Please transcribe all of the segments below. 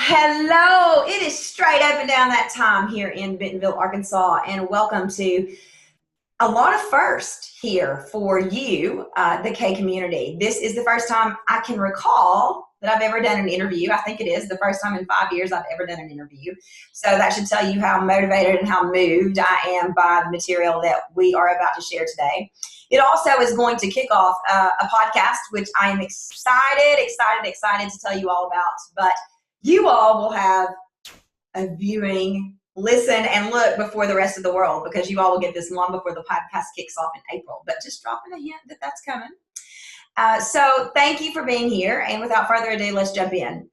Hello, it is straight up and down that time here in Bentonville, Arkansas, and welcome to a lot of first here for you, the K community. This is the first time I can recall that I've ever done an interview. I think it is the first time in 5 years I've ever done an interview. So that should tell you how motivated and how moved I am by the material that we are about to share today. It also is going to kick off a podcast, which I am excited to tell you all about. But you all will have a viewing, listen, and look before the rest of the world, because you all will get this long before the podcast kicks off in April. But just dropping a hint that that's coming. So thank you for being here. And without further ado, let's jump in.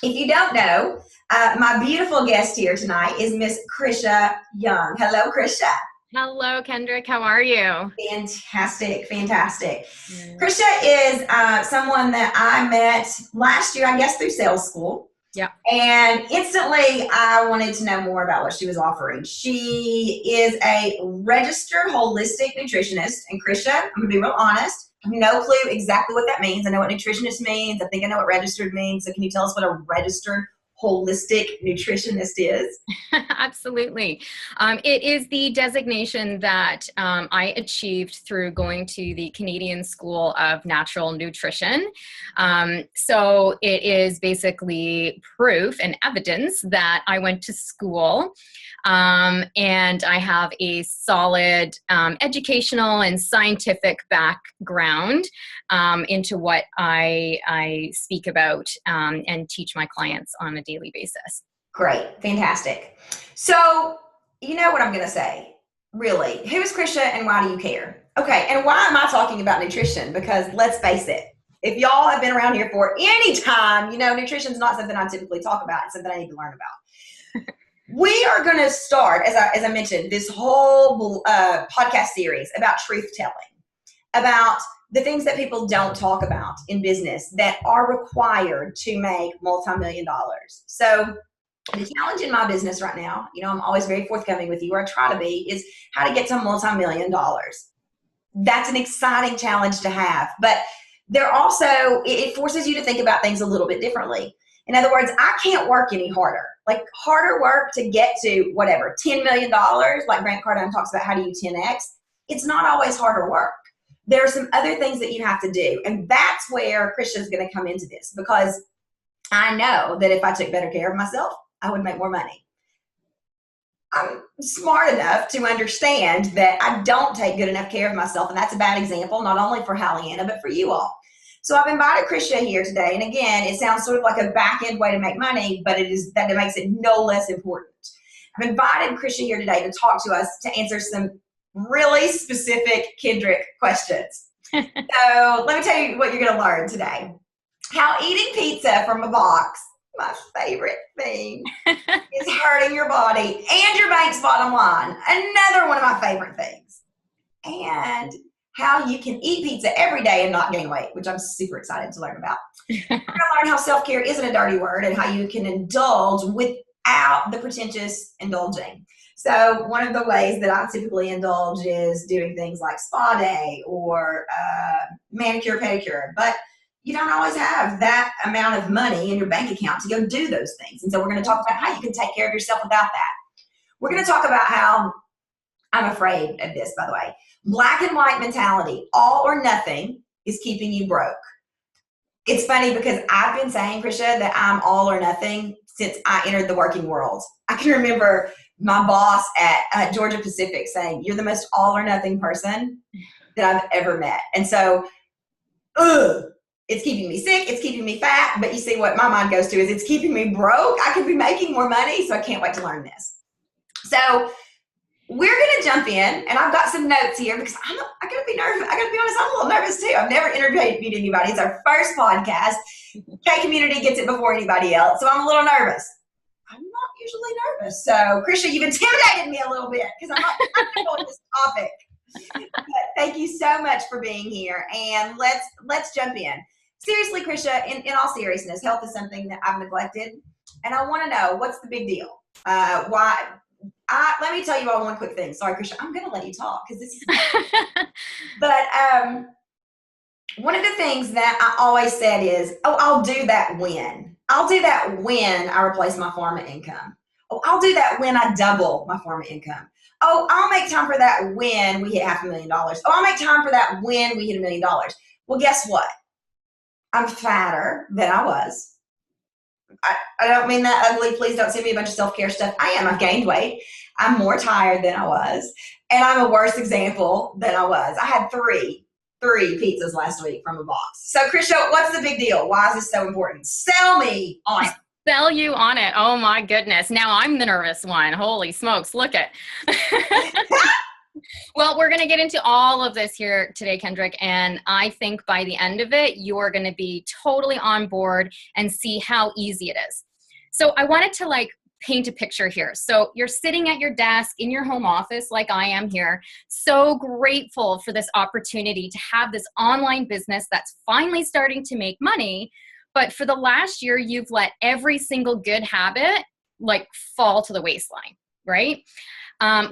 If you don't know, my beautiful guest here tonight is Miss Krisha Young. Hello, Krisha. Hello, Kendrick. How are you? Fantastic. Krisha is someone that I met last year, I guess, through sales school. Yeah. And instantly I wanted to know more about what she was offering. She is a registered holistic nutritionist. And Krisha, I'm going to be real honest, I have no clue exactly what that means. I know what nutritionist means. I think I know what registered means. So can you tell us what a registered holistic nutritionist is? Absolutely. It is the designation that I achieved through going to the Canadian School of Natural Nutrition. So it is basically proof and evidence that I went to school, and I have a solid educational and scientific background into what I speak about and teach my clients on a daily basis. Great. Fantastic. So, you know what I'm going to say? Really, who is Krisha and why do you care? Okay, and why am I talking about nutrition? Because let's face it, if y'all have been around here for any time, you know nutrition is not something I typically talk about. It's something I need to learn about. We are going to start, as I mentioned, this whole podcast series about truth telling, about the things that people don't talk about in business that are required to make multi-million dollars. So the challenge in my business right now, you know, I'm always very forthcoming with you, or I try to be, is how to get to multi-million dollars. That's an exciting challenge to have, but there also, it forces you to think about things a little bit differently. In other words, I can't work any harder. Like harder work to get to whatever, $10 million, like Grant Cardone talks about how do you 10X, it's not always harder work. There are some other things that you have to do. And that's where Krisha is going to come into this, because I know that if I took better care of myself, I would make more money. I'm smart enough to understand that I don't take good enough care of myself. And that's a bad example, not only for Hallianna, but for you all. So I've invited Krisha here today. And again, it sounds sort of like a back end way to make money, but it makes it no less important. I've invited Krisha here today to talk to us, to answer some really specific Kendrick questions. So let me tell you what you're going to learn today. How eating pizza from a box, my favorite thing, is hurting your body and your bank's bottom line. Another one of my favorite things. And how you can eat pizza every day and not gain weight, which I'm super excited to learn about. We're going to learn how self-care isn't a dirty word and how you can indulge without the pretentious indulging. So one of the ways that I typically indulge is doing things like spa day or manicure, pedicure. But you don't always have that amount of money in your bank account to go do those things. And so we're going to talk about how you can take care of yourself without that. We're going to talk about how, I'm afraid of this, by the way, black and white mentality, all or nothing, is keeping you broke. It's funny because I've been saying, Krisha, that I'm all or nothing since I entered the working world. I can remember my boss at Georgia Pacific saying, you're the most all or nothing person that I've ever met. And so, it's keeping me sick, it's keeping me fat, but you see what my mind goes to is it's keeping me broke. I could be making more money, so I can't wait to learn this. So we're going to jump in, and I've got some notes here because I got to be nervous. I got to be honest, I'm a little nervous too. I've never interviewed anybody. It's our first podcast. K Community gets it before anybody else, so I'm a little nervous. I'm not usually nervous. So, Krisha, you've intimidated me a little bit because I'm not comfortable with this topic. But thank you so much for being here, and let's jump in. Seriously, Krisha, in all seriousness, health is something that I've neglected, and I want to know, what's the big deal? Let me tell you all one quick thing. Sorry, Krisha, I'm going to let you talk because this is but one of the things that I always said is, I'll do that when. I'll do that when I replace my pharma income. Oh, I'll do that when I double my pharma income. Oh, I'll make time for that when we hit $500,000. Oh, I'll make time for that when we hit $1,000,000. Well, guess what? I'm fatter than I was. I don't mean that ugly. Please don't send me a bunch of self-care stuff. I am. I've gained weight. I'm more tired than I was. And I'm a worse example than I was. I had three pizzas last week from a box. So, Krisha, what's the big deal? Why is this so important? Sell me on it. Sell you on it. Oh my goodness. Now I'm the nervous one. Holy smokes. Look at. Well, we're going to get into all of this here today, Kendrick. And I think by the end of it, you're going to be totally on board and see how easy it is. So I wanted to paint a picture here. So you're sitting at your desk in your home office like I am here, so grateful for this opportunity to have this online business that's finally starting to make money. But for the last year, you've let every single good habit fall to the waistline, right?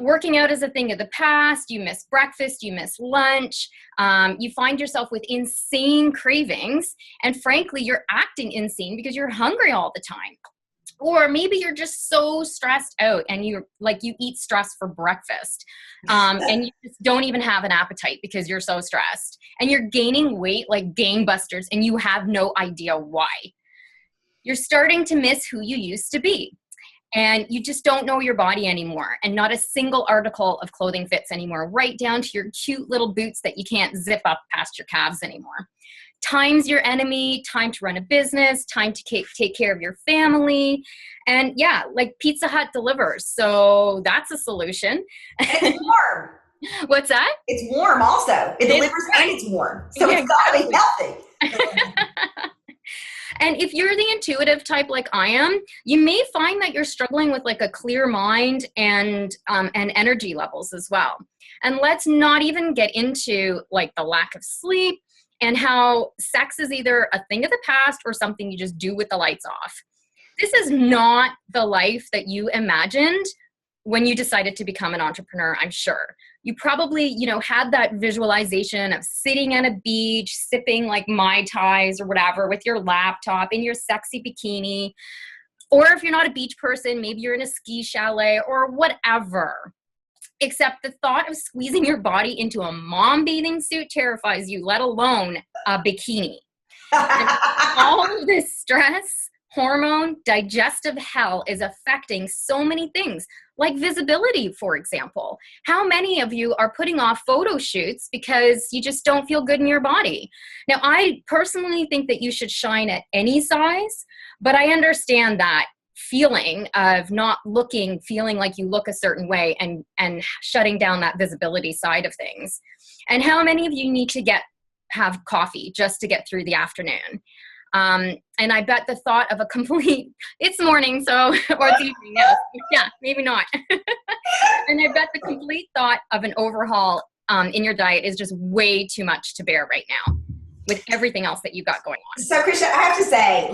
Working out is a thing of the past. You miss breakfast, you miss lunch. You find yourself with insane cravings. And frankly, you're acting insane because you're hungry all the time. Or maybe you're just so stressed out and you eat stress for breakfast. And you just don't even have an appetite because you're so stressed. And you're gaining weight like gangbusters and you have no idea why. You're starting to miss who you used to be. And you just don't know your body anymore. And not a single article of clothing fits anymore, right down to your cute little boots that you can't zip up past your calves anymore. Time's your enemy, time to run a business, time to take care of your family. And yeah, Pizza Hut delivers. So that's a solution. It's warm. What's that? It's warm also. It delivers and it's warm. So it's got to be healthy. And if you're the intuitive type like I am, you may find that you're struggling with a clear mind and energy levels as well. And let's not even get into the lack of sleep and how sex is either a thing of the past or something you just do with the lights off. This is not the life that you imagined when you decided to become an entrepreneur, I'm sure. You probably, had that visualization of sitting on a beach, sipping Mai Tais or whatever with your laptop in your sexy bikini. Or if you're not a beach person, maybe you're in a ski chalet or whatever. Except the thought of squeezing your body into a mom bathing suit terrifies you, let alone a bikini. And all of this stress, hormone, digestive hell is affecting so many things, like visibility, for example. How many of you are putting off photo shoots because you just don't feel good in your body? Now, I personally think that you should shine at any size, but I understand that feeling of not feeling like you look a certain way and shutting down that visibility side of things. And how many of you need to have coffee just to get through the afternoon? And I bet the thought of it's morning, so, or it's evening, yeah, maybe not. And I bet the complete thought of an overhaul in your diet is just way too much to bear right now with everything else that you've got going on. So, Krisha, I have to say,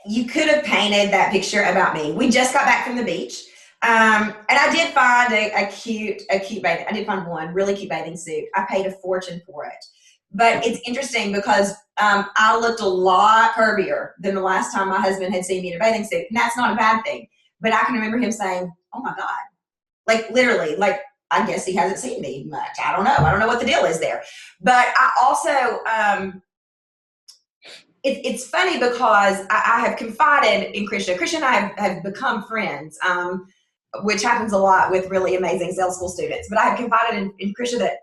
you could have painted that picture about me. We just got back from the beach. And I did find a cute bathing. I did find one really cute bathing suit. I paid a fortune for it. But it's interesting because I looked a lot curvier than the last time my husband had seen me in a bathing suit. And that's not a bad thing. But I can remember him saying, oh my God, literally, I guess he hasn't seen me much. I don't know. I don't know what the deal is there. But I also, it's funny because I have confided in Krisha. Krisha and I have become friends, which happens a lot with really amazing sales school students. But I have confided in Krisha that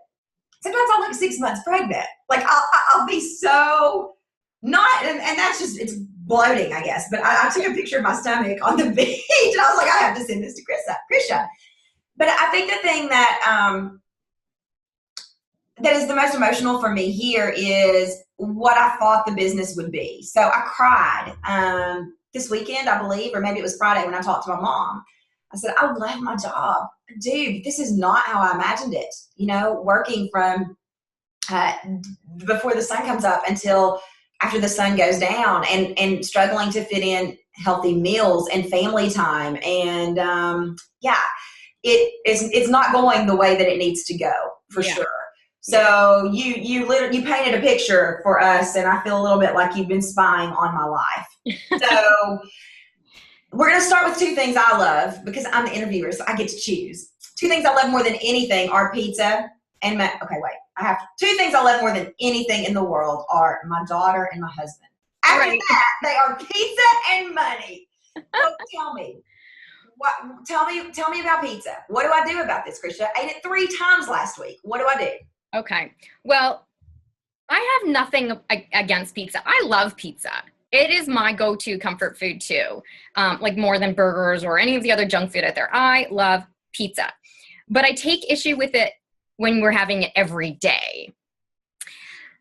sometimes I'll look 6 months pregnant. I'll be so not, and that's just, it's bloating, I guess. But I took a picture of my stomach on the beach and I was like, I have to send this to Krisha. But I think the thing that is the most emotional for me here is what I thought the business would be. So I cried this weekend, I believe, or maybe it was Friday when I talked to my mom. I said, I love my job. Dude, this is not how I imagined it. Working from before the sun comes up until after the sun goes down and struggling to fit in healthy meals and family time. And it's not going the way that it needs to go for sure. So you painted a picture for us, and I feel a little bit like you've been spying on my life. So we're going to start with two things I love because I'm the interviewer, so I get to choose. Two things I love more than anything are pizza and okay, wait. I have two things I love more than anything in the world are my daughter and my husband. After that, they are pizza and money. So tell me, tell me about pizza. What do I do about this, Krisha? I ate it 3 times last week. What do I do? Okay. Well, I have nothing against pizza. I love pizza. It is my go-to comfort food too. Like more than burgers or any of the other junk food out there. I love pizza. But I take issue with it when we're having it every day.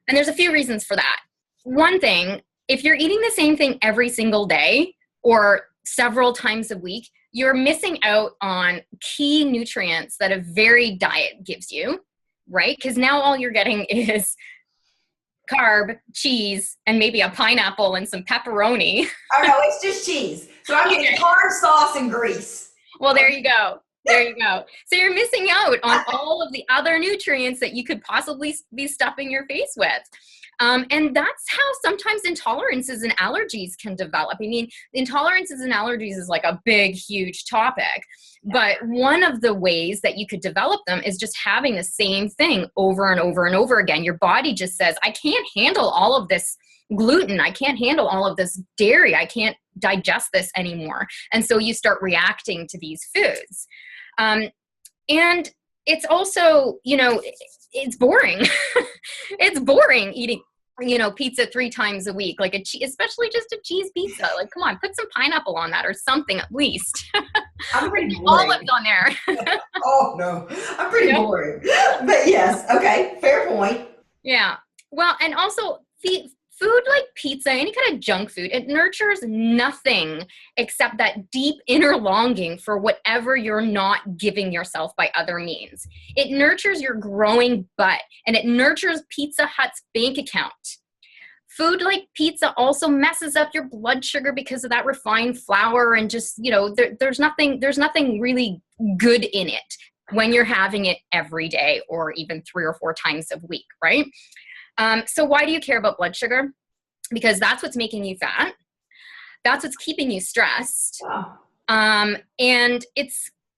And there's a few reasons for that. One thing, if you're eating the same thing every single day or several times a week, you're missing out on key nutrients that a varied diet gives you, right? Because now all you're getting is carb, cheese, and maybe a pineapple and some pepperoni. Oh no, it's just cheese. So I'm getting carb, sauce, and grease. Well, there you go. There you go. So you're missing out on all of the other nutrients that you could possibly be stuffing your face with. And that's how sometimes intolerances and allergies can develop. I mean, intolerances and allergies is like a big, huge topic. But one of the ways that you could develop them is just having the same thing over and over and over again. Your body just says, I can't handle all of this gluten. I can't handle all of this dairy. I can't digest this anymore. And so you start reacting to these foods. And it's also, it's boring. It's boring eating, pizza 3 times a week, like especially just a cheese pizza. Like, come on, put some pineapple on that or something at least. I'm pretty boring. Olives on there. Oh no, I'm pretty boring. But yes, okay, fair point. Yeah. Well, and also food like pizza, any kind of junk food, it nurtures nothing except that deep inner longing for whatever you're not giving yourself by other means. It nurtures your growing butt, and it nurtures Pizza Hut's bank account. Food like pizza also messes up your blood sugar because of that refined flour and just, there's nothing really good in it when you're having it every day or even 3 or 4 times a week, right? So why do you care about blood sugar? Because that's what's making you fat. That's what's keeping you stressed. Wow. And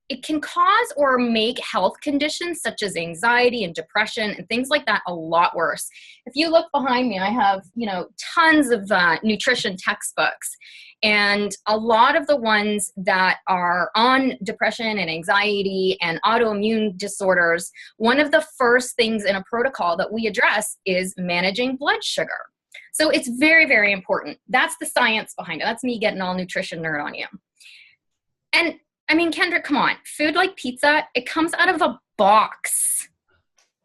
it can cause or make health conditions such as anxiety and depression and things like that a lot worse. If you look behind me, I have, tons of nutrition textbooks. And a lot of the ones that are on depression and anxiety and autoimmune disorders, one of the first things in a protocol that we address is managing blood sugar. So it's very, very important. That's the science behind it. That's me getting all nutrition nerd on you. And I mean, Kendra, come on. Food like pizza, it comes out of a box.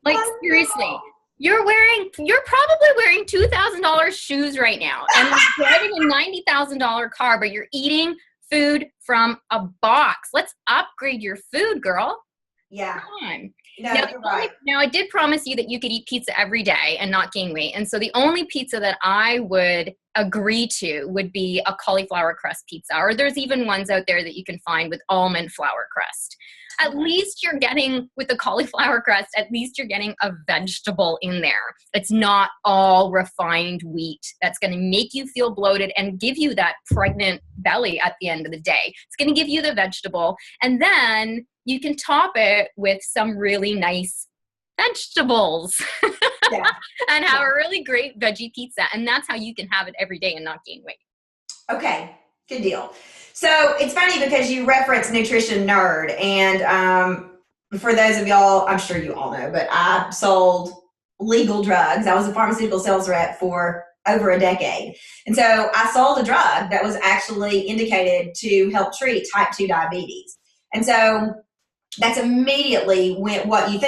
Like, seriously. You're probably wearing $2,000 shoes right now and driving a $90,000 car, but you're eating food from a box. Let's upgrade your food, girl. Yeah. Come on. No, you're right. Now, I did promise you that you could eat pizza every day and not gain weight. And so the only pizza that I would agree to would be a cauliflower crust pizza, or there's even ones out there that you can find with almond flour crust. At least you're getting, with the cauliflower crust, at least you're getting a vegetable in there. It's not all refined wheat that's going to make you feel bloated and give you that pregnant belly at the end of the day. It's going to give you the vegetable, and then you can top it with some really nice vegetables. Yeah. And have a really great veggie pizza. And that's how you can have it every day and not gain weight. Okay, good deal. So it's funny because you reference Nutrition Nerd, and for those of y'all, I'm sure you all know, but I sold legal drugs. I was a pharmaceutical sales rep for over a decade. And so I sold a drug that was actually indicated to help treat type 2 diabetes. And so that's immediately what I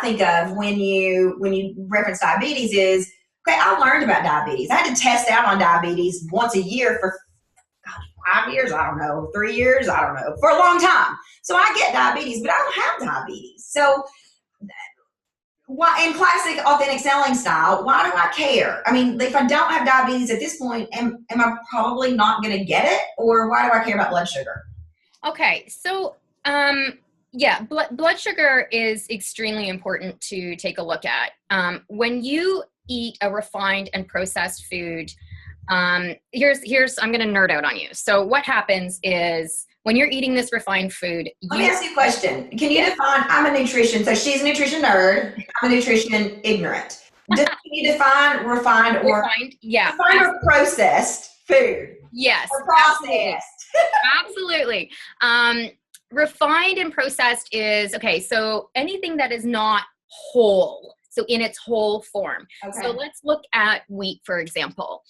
think of when you reference diabetes is, okay, I learned about diabetes. I had to test out on diabetes once a year for 5 years, I don't know, 3 years, I don't know, for a long time. So I get diabetes, but I don't have diabetes. So why, in classic authentic selling style, why do I care? I mean, if I don't have diabetes at this point, am I probably not going to get it? Or why do I care about blood sugar? Okay, so yeah, blood sugar is extremely important to take a look at. When you eat a refined and processed food, Here's I'm going to nerd out on you. So what happens is when you're eating this refined food, Let me ask you a question. Can you define, I'm a nutrition, so she's a nutrition nerd, I'm a nutrition ignorant. Can you define refined or processed food? Yes. Or processed. Absolutely. Refined and processed is, okay, so anything that is not whole, so in its whole form. Okay. So let's look at wheat, for example.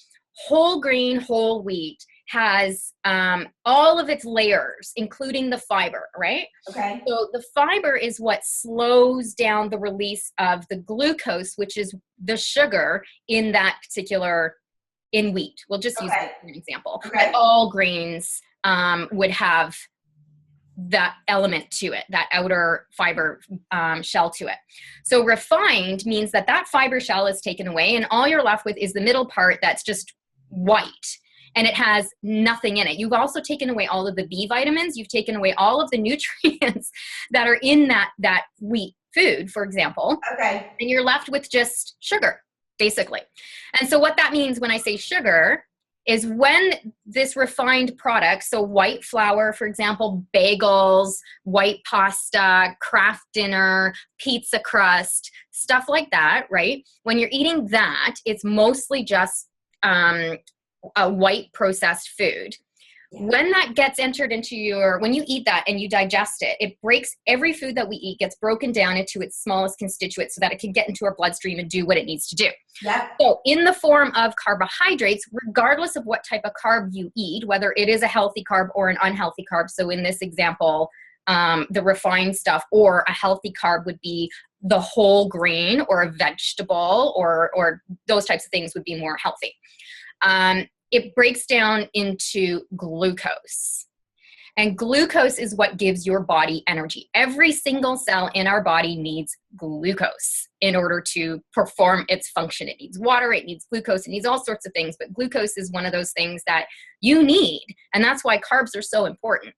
Whole grain, whole wheat has all of its layers, including the fiber, right? Okay. So the fiber is what slows down the release of the glucose, which is the sugar in that particular, in wheat. We'll just use that as an example. Okay. But all grains would have that element to it, that outer fiber shell to it. So refined means that that fiber shell is taken away and all you're left with is the middle part that's just white and it has nothing in it. You've also taken away all of the B vitamins. You've taken away all of the nutrients that are in that wheat food, for example. Okay. And you're left with just sugar, basically. And so what that means when I say sugar is when this refined product, so white flour, for example, bagels, white pasta, Kraft dinner, pizza crust, stuff like that, right? When you're eating that, it's mostly just a white processed food. When that gets entered into when you eat that and you digest it, it breaks, every food that we eat gets broken down into its smallest constituent so that it can get into our bloodstream and do what it needs to do. Yep. So in the form of carbohydrates, regardless of what type of carb you eat, whether it is a healthy carb or an unhealthy carb. So in this example, the refined stuff, or a healthy carb would be the whole grain or a vegetable or those types of things would be more healthy. It breaks down into glucose. And glucose is what gives your body energy. Every single cell in our body needs glucose in order to perform its function. It needs water, it needs glucose, it needs all sorts of things, but glucose is one of those things that you need. And that's why carbs are so important.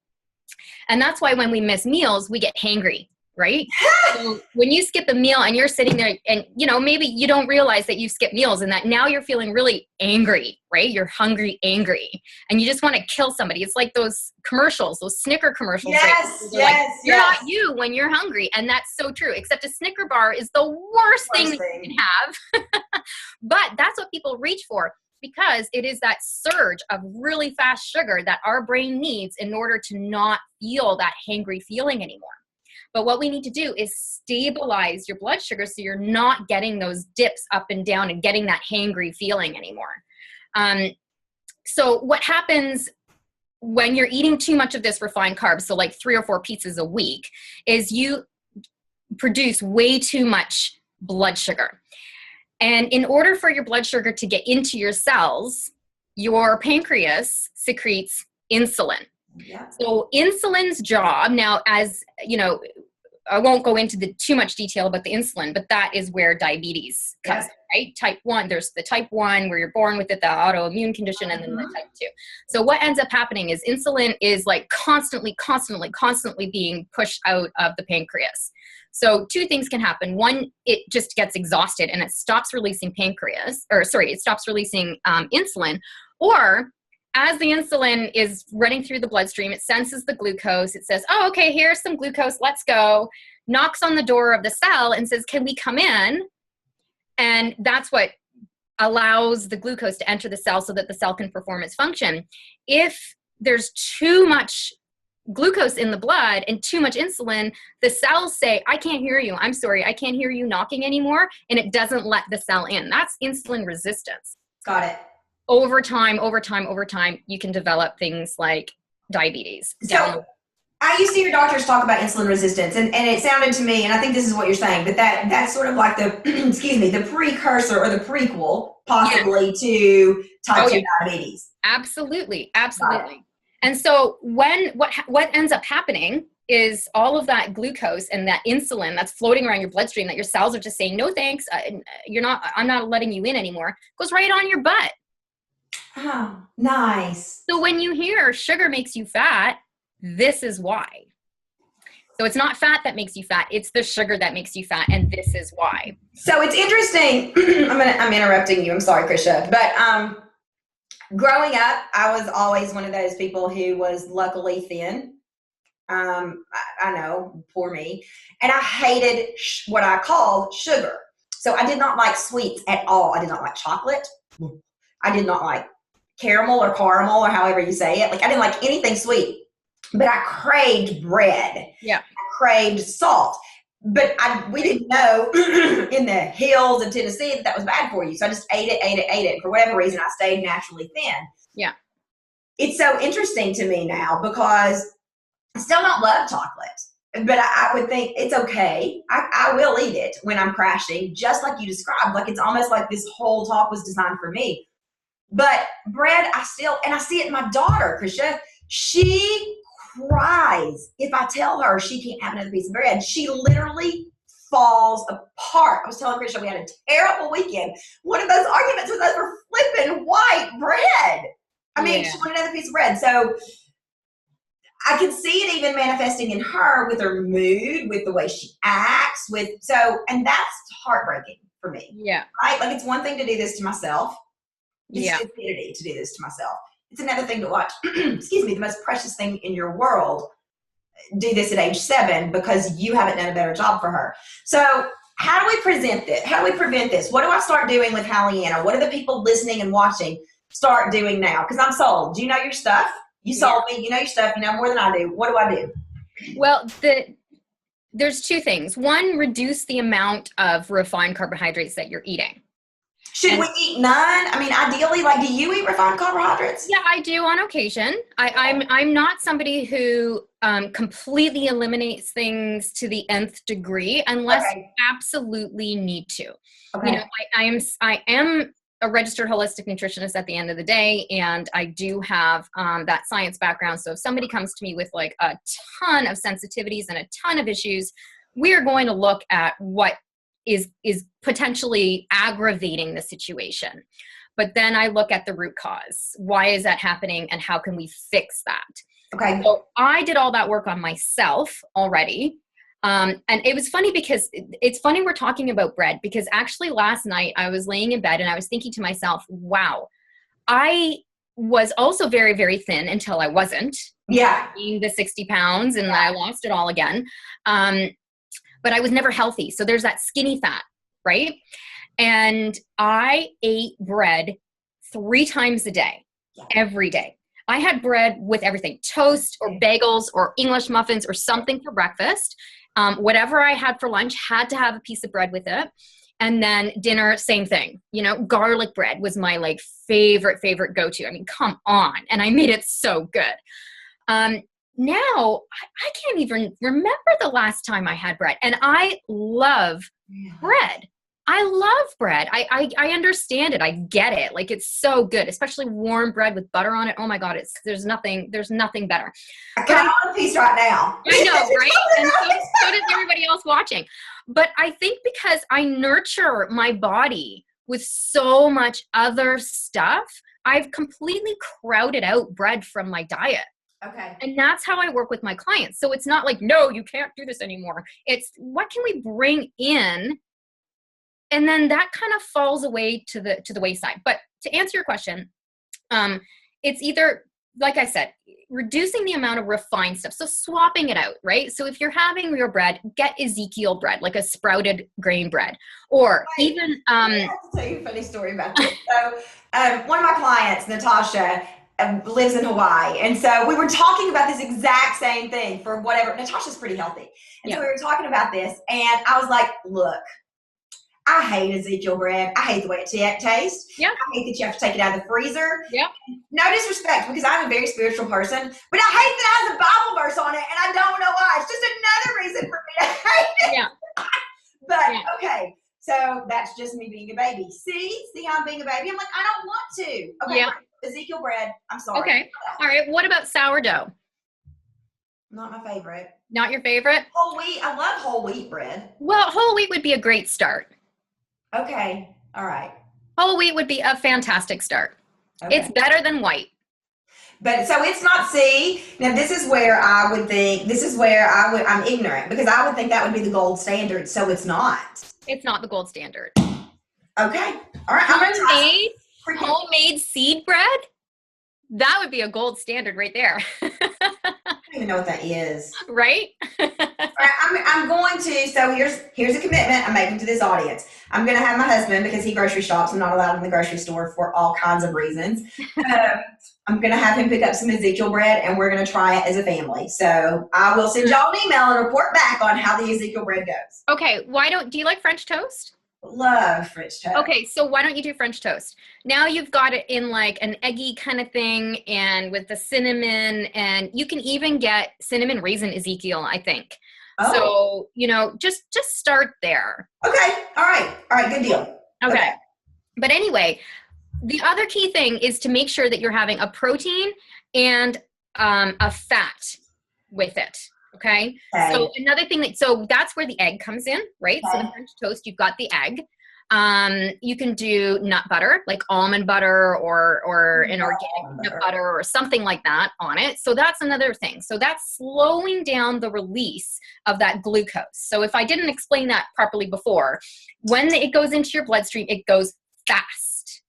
And that's why when we miss meals, we get hangry, right? So when you skip a meal and you're sitting there and, maybe you don't realize that you skip meals and that now you're feeling really angry, right? You're hungry, angry, and you just want to kill somebody. It's like those commercials, those Snicker commercials. Yes, right? Like, you're not you when you're hungry. And that's so true, except a Snicker bar is the worst thing that you can have. But that's what people reach for, because it is that surge of really fast sugar that our brain needs in order to not feel that hangry feeling anymore. But what we need to do is stabilize your blood sugar so you're not getting those dips up and down and getting that hangry feeling anymore. So what happens when you're eating too much of this refined carbs, so like 3 or 4 pizzas a week, is you produce way too much blood sugar. And in order for your blood sugar to get into your cells, your pancreas secretes insulin. Yeah. So insulin's job, now, as you know, I won't go into too much detail about the insulin, but that is where diabetes comes, right? Type 1, there's the type 1 where you're born with it, the autoimmune condition, and then the type 2. So what ends up happening is insulin is like constantly being pushed out of the pancreas. So 2 things can happen. One, it just gets exhausted and it stops releasing it stops releasing insulin, or as the insulin is running through the bloodstream, it senses the glucose. It says, oh, okay, here's some glucose. Let's go. Knocks on the door of the cell and says, can we come in? And that's what allows the glucose to enter the cell so that the cell can perform its function. If there's too much glucose in the blood and too much insulin, the cells say, I can't hear you. I'm sorry, I can't hear you knocking anymore. And it doesn't let the cell in. That's insulin resistance. Got it. Over time, you can develop things like diabetes. So I used to hear doctors talk about insulin resistance, and it sounded to me, and I think this is what you're saying, but that's sort of like the, the precursor or the prequel possibly to type 2 diabetes. Absolutely. And so what ends up happening is all of that glucose and that insulin that's floating around your bloodstream that your cells are just saying, no thanks, I'm not letting you in anymore, goes right on your butt. Oh, nice. So when you hear sugar makes you fat, this is why. So it's not fat that makes you fat, it's the sugar that makes you fat, and this is why. So it's interesting. I'm interrupting you. I'm sorry, Krisha, but Growing up, I was always one of those people who was luckily thin. I know, poor me. And I hated what I called sugar. So I did not like sweets at all. I did not like chocolate. I did not like caramel or however you say it. Like I didn't like anything sweet, but I craved bread. Yeah. I craved salt. But we didn't know in the hills of Tennessee that was bad for you. So I just ate it. For whatever reason, I stayed naturally thin. Yeah. It's so interesting to me now because I still don't love chocolate, but I would think it's okay. I will eat it when I'm crashing, just like you described. Like it's almost like this whole talk was designed for me. But bread, I see it in my daughter, Krisha. She cries if I tell her she can't have another piece of bread. She literally falls apart. I was telling Krisha we had a terrible weekend. One of those arguments was over flipping white bread. I mean, she wanted another piece of bread. So I can see it even manifesting in her with her mood, with the way she acts, and that's heartbreaking for me. Yeah. Right? Like it's one thing to do this to myself. It's yeah. stupidity to do this to myself. It's another thing to watch, excuse me, the most precious thing in your world, do this at age 7 because you haven't done a better job for her. So how do we present this? How do we prevent this? What do I start doing with Hallianna? What do the people listening and watching start doing now? Because I'm sold. Do you know your stuff? You sold me. You know your stuff. You know more than I do. What do I do? Well, there's 2 things. One, reduce the amount of refined carbohydrates that you're eating. Should we eat none? I mean, ideally, like, do you eat refined carbohydrates? Yeah, I do on occasion. I'm not somebody who completely eliminates things to the nth degree unless you absolutely need to. Okay. You know, I am a registered holistic nutritionist at the end of the day, and I do have that science background. So if somebody comes to me with like a ton of sensitivities and a ton of issues, we are going to look at what is potentially aggravating the situation. But then I look at the root cause. Why is that happening and how can we fix that? Okay. So I did all that work on myself already. And it was funny because it's funny we're talking about bread, because actually last night I was laying in bed and I was thinking to myself, wow, I was also very, very thin until I wasn't. Yeah. Being the 60 pounds and I lost it all again. But I was never healthy. So there's that skinny fat, right? And I ate bread 3 times a day, every day. I had bread with everything, toast or bagels or English muffins or something for breakfast. Whatever I had for lunch had to have a piece of bread with it. And then dinner, same thing. You know, garlic bread was my like favorite go-to. I mean, come on. And I made it so good. Now, I can't even remember the last time I had bread. And I love bread. I love bread. I understand it. I get it. Like, it's so good, especially warm bread with butter on it. Oh my God, there's nothing better. I kind of want a piece right now. I know, right? And so does everybody else watching. But I think because I nurture my body with so much other stuff, I've completely crowded out bread from my diet. Okay. And that's how I work with my clients. So it's not like, no, you can't do this anymore. It's what can we bring in? And then that kind of falls away to the wayside. But to answer your question, it's either, like I said, reducing the amount of refined stuff. So swapping it out, right? So if you're having your bread, get Ezekiel bread, like a sprouted grain bread. Or even... I have to tell you a funny story about this. So one of my clients, Natasha, lives in Hawaii. And so we were talking about this exact same thing for whatever. Natasha's pretty healthy. And so we were talking about this. And I was like, look, I hate Ezekiel bread. I hate the way it tastes. Yeah. I hate that you have to take it out of the freezer. Yeah. No disrespect, because I'm a very spiritual person, but I hate that it has a Bible verse on it, and I don't know why. It's just another reason for me to hate it. Yeah. But okay, so that's just me being a baby. See how I'm being a baby? I'm like, I don't want to. Okay. Yeah. Ezekiel bread. I'm sorry. Okay. All right. What about sourdough? Not my favorite. Not your favorite? Whole wheat. I love whole wheat bread. Well, whole wheat would be a great start. Okay. All right. Whole wheat would be a fantastic start. Okay. It's better than white. But so it's not, now this is where I would think, I'm ignorant, because I would think that would be the gold standard. So it's not. It's not the gold standard. Okay. All right. Homemade seed bread That would be a gold standard right there. I don't even know what that is. Right? I'm going to, so here's a commitment I'm making to this audience. I'm going to have my husband, because he grocery shops. I'm not allowed in the grocery store for all kinds of reasons. I'm going to have him pick up some Ezekiel bread, and we're going to try it as a family. So I will send y'all an email and report back on how the Ezekiel bread goes. Okay. Do you like French toast? Love French toast. Okay, so why don't you do French toast? Now you've got it in like an eggy kind of thing, and with the cinnamon, and you can even get cinnamon raisin Ezekiel, I think. Oh. So, just start there. Okay. All right. Good deal. Okay. But anyway, the other key thing is to make sure that you're having a protein and a fat with it. Okay. So another thing so that's where the egg comes in, right? So the French toast, you've got the egg. You can do nut butter, like almond butter or an organic nut butter or something like that on it. So that's another thing. So that's slowing down the release of that glucose. So if I didn't explain that properly before, when it goes into your bloodstream, it goes fast.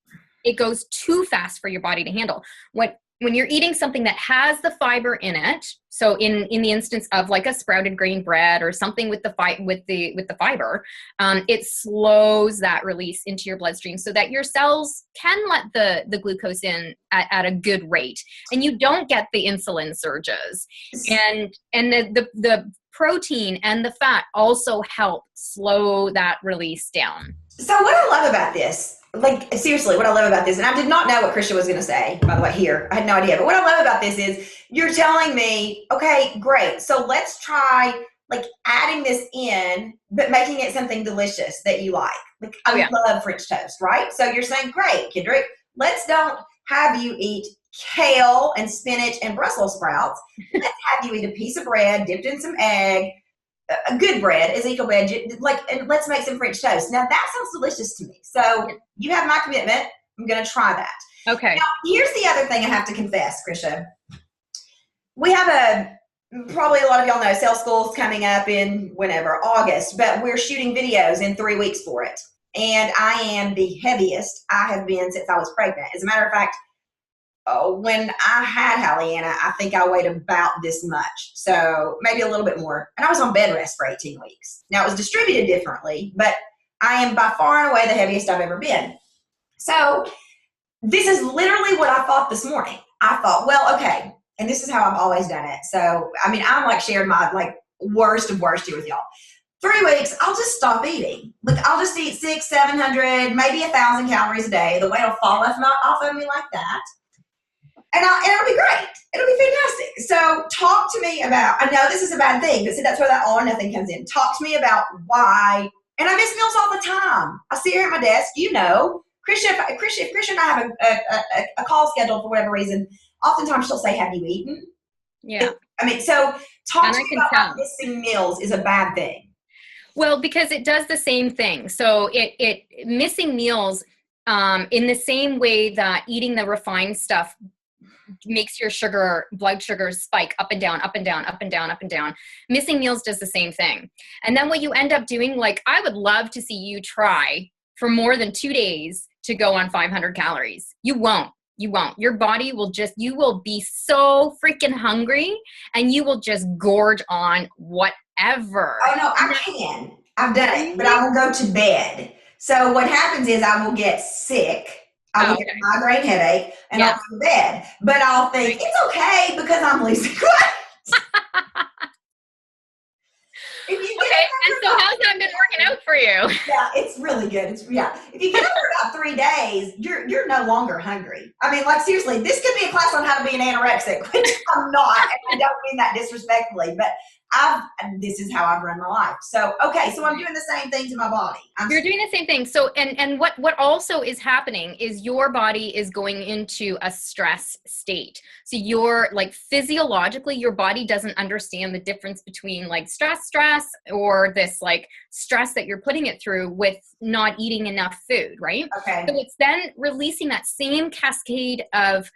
It goes too fast for your body to handle. When you're eating something that has the fiber in it, so in the instance of like a sprouted grain bread or something with the fiber, it slows that release into your bloodstream so that your cells can let the glucose in at a good rate, and you don't get the insulin surges. And the protein and the fat also help slow that release down. So what I love about this, like seriously, what I love about this, and I did not know what Krisha was going to say, by the way, here. I had no idea. But what I love about this is you're telling me, okay, great. So let's try like adding this in, but making it something delicious that you like. Like I love French toast, right? So you're saying, great, Kendrick, let's don't have you eat kale and spinach and Brussels sprouts. Let's have you eat a piece of bread dipped in some egg, a good bread, Ezekiel bread, and let's make some French toast. Now that sounds delicious to me. So you have my commitment. I'm going to try that. Okay. Now, here's the other thing I have to confess, Krisha. We have probably a lot of y'all know, sales school's coming up in whenever, August, but we're shooting videos in 3 weeks for it. And I am the heaviest I have been since I was pregnant. As a matter of fact, when I had Hallianna, I think I weighed about this much. So maybe a little bit more. And I was on bed rest for 18 weeks. Now it was distributed differently, but I am by far and away the heaviest I've ever been. So this is literally what I thought this morning. I thought, well, okay. And this is how I've always done it. So, I mean, I'm like sharing my like worst of worst here with y'all. 3 weeks, I'll just stop eating. Like I'll just eat 600, 700, maybe 1,000 calories a day. The weight will fall off of me like that. And it'll be great. It'll be fantastic. So talk to me about, I know this is a bad thing, but see, that's where that all or nothing comes in. Talk to me about why, and I miss meals all the time. I sit here at my desk, Krisha, if Krisha and I have a call scheduled for whatever reason, oftentimes she'll say, have you eaten? Yeah. So talk to me about why missing meals is a bad thing. Well, because it does the same thing. So it missing meals in the same way that eating the refined stuff makes your blood sugar spike up and down, up and down, up and down, up and down. Missing meals does the same thing. And then what you end up doing, like I would love to see you try for more than 2 days to go on 500 calories. You won't. Your body will you will be so freaking hungry and you will just gorge on whatever. Oh no, I can. I've done it, but I will go to bed. So what happens is I will get sick. I will get a migraine headache and I'll go to bed. But I'll think it's okay because I'm losing weight. And so how's that been working out for you? Yeah, it's really good. If you get over about 3 days, you're no longer hungry. I mean, like seriously, this could be a class on how to be an anorexic, which I'm not, and I don't mean that disrespectfully, but this is how I've run my life. So, okay, so I'm doing the same thing to my body. You're doing the same thing. So, and what also is happening is your body is going into a stress state. So you're like physiologically, your body doesn't understand the difference between like stress or this like stress that you're putting it through with not eating enough food, right? Okay. So it's then releasing that same cascade of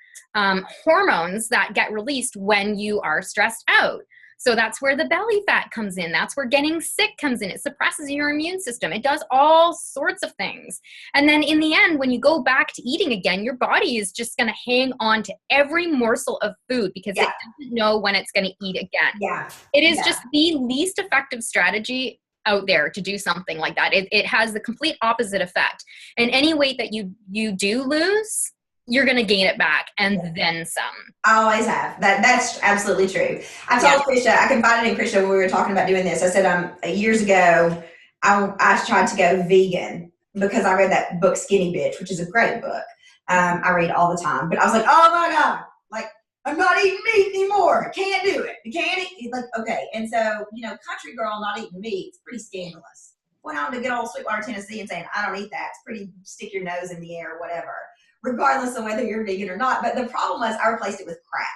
hormones that get released when you are stressed out. So that's where the belly fat comes in. That's where getting sick comes in. It suppresses your immune system. It does all sorts of things. And then in the end, when you go back to eating again, your body is just going to hang on to every morsel of food because it doesn't know when it's going to eat again. Yeah. It is just the least effective strategy out there to do something like that. It has the complete opposite effect. And any weight that you do lose, you're going to gain it back and then some. I always have. That's absolutely true. I told Krisha, I confided in Krisha when we were talking about doing this. I said, years ago, I tried to go vegan because I read that book Skinny Bitch, which is a great book. I read all the time, but I was like, oh my God, like I'm not eating meat anymore. Can't do it. You can't eat. Like, okay. And so, country girl not eating meat, it's pretty scandalous. Went on to good old Sweetwater, Tennessee and saying, I don't eat that. It's pretty stick your nose in the air or whatever, regardless of whether you're vegan or not. But the problem was I replaced it with crap.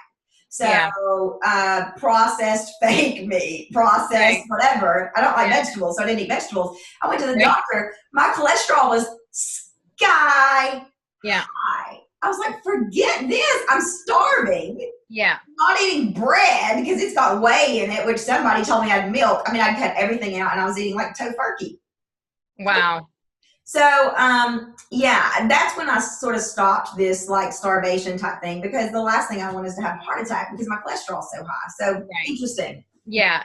So processed fake meat, processed whatever. I don't like vegetables, so I didn't eat vegetables. I went to the doctor. My cholesterol was sky high. I was like, forget this. I'm starving. Yeah. Not eating bread because it's got whey in it, which somebody told me I had milk. I mean, I cut everything out and I was eating like tofurkey. Wow. So, that's when I sort of stopped this like starvation type thing because the last thing I want is to have a heart attack because my cholesterol's so high. So interesting. Yeah.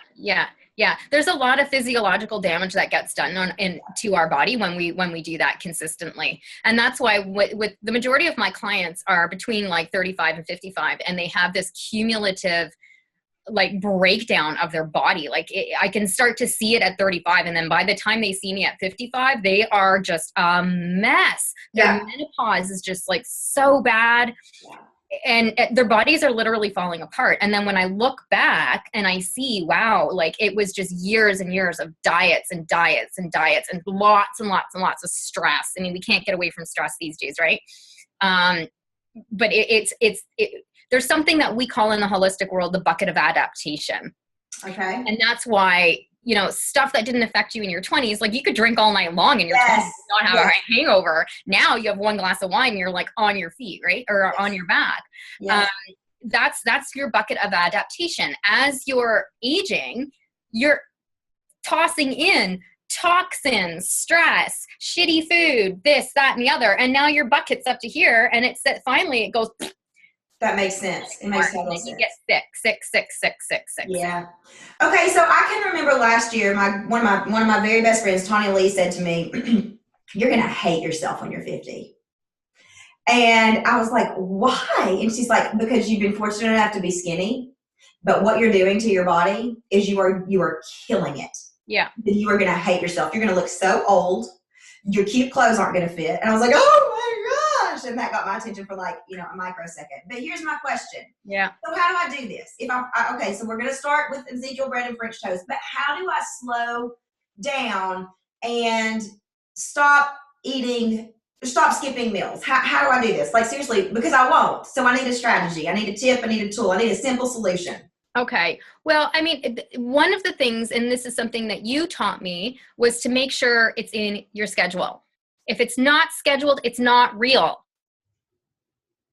There's a lot of physiological damage that gets done to our body when we do that consistently. And that's why with the majority of my clients are between like 35 and 55, and they have this cumulative like breakdown of their body. Like I can start to see it at 35. And then by the time they see me at 55, they are just a mess. Their menopause is just like so bad. And their bodies are literally falling apart. And then when I look back and I see, wow, like it was just years and years of diets and diets and diets and lots and lots and lots of stress. I mean, we can't get away from stress these days, right? But there's something that we call in the holistic world the bucket of adaptation. Okay. And that's why, stuff that didn't affect you in your 20s, like you could drink all night long in your 20s and not have a hangover. Now you have one glass of wine and you're like on your feet, right? Or on your back. Yes. That's your bucket of adaptation. As you're aging, you're tossing in toxins, stress, shitty food, this, that, and the other. And now your bucket's up to here and finally it goes. That makes sense. It makes total sense. You get sick. Yeah. Okay, so I can remember last year, one of my very best friends, Tanya Lee, said to me, "You're gonna hate yourself when you're 50." And I was like, "Why?" And she's like, "Because you've been fortunate enough to be skinny, but what you're doing to your body is you are killing it. Yeah. You are gonna hate yourself. You're gonna look so old. Your cute clothes aren't gonna fit." And I was like, "Oh my gosh!" And that got my attention for like a microsecond. But here's my question. Yeah. So how do I do this? Okay, so we're gonna start with Ezekiel bread and French toast. But how do I slow down and stop skipping meals? How do I do this? Like seriously, because I won't. So I need a strategy. I need a tip. I need a tool. I need a simple solution. Okay. Well, I mean, one of the things, and this is something that you taught me, was to make sure it's in your schedule. If it's not scheduled, it's not real.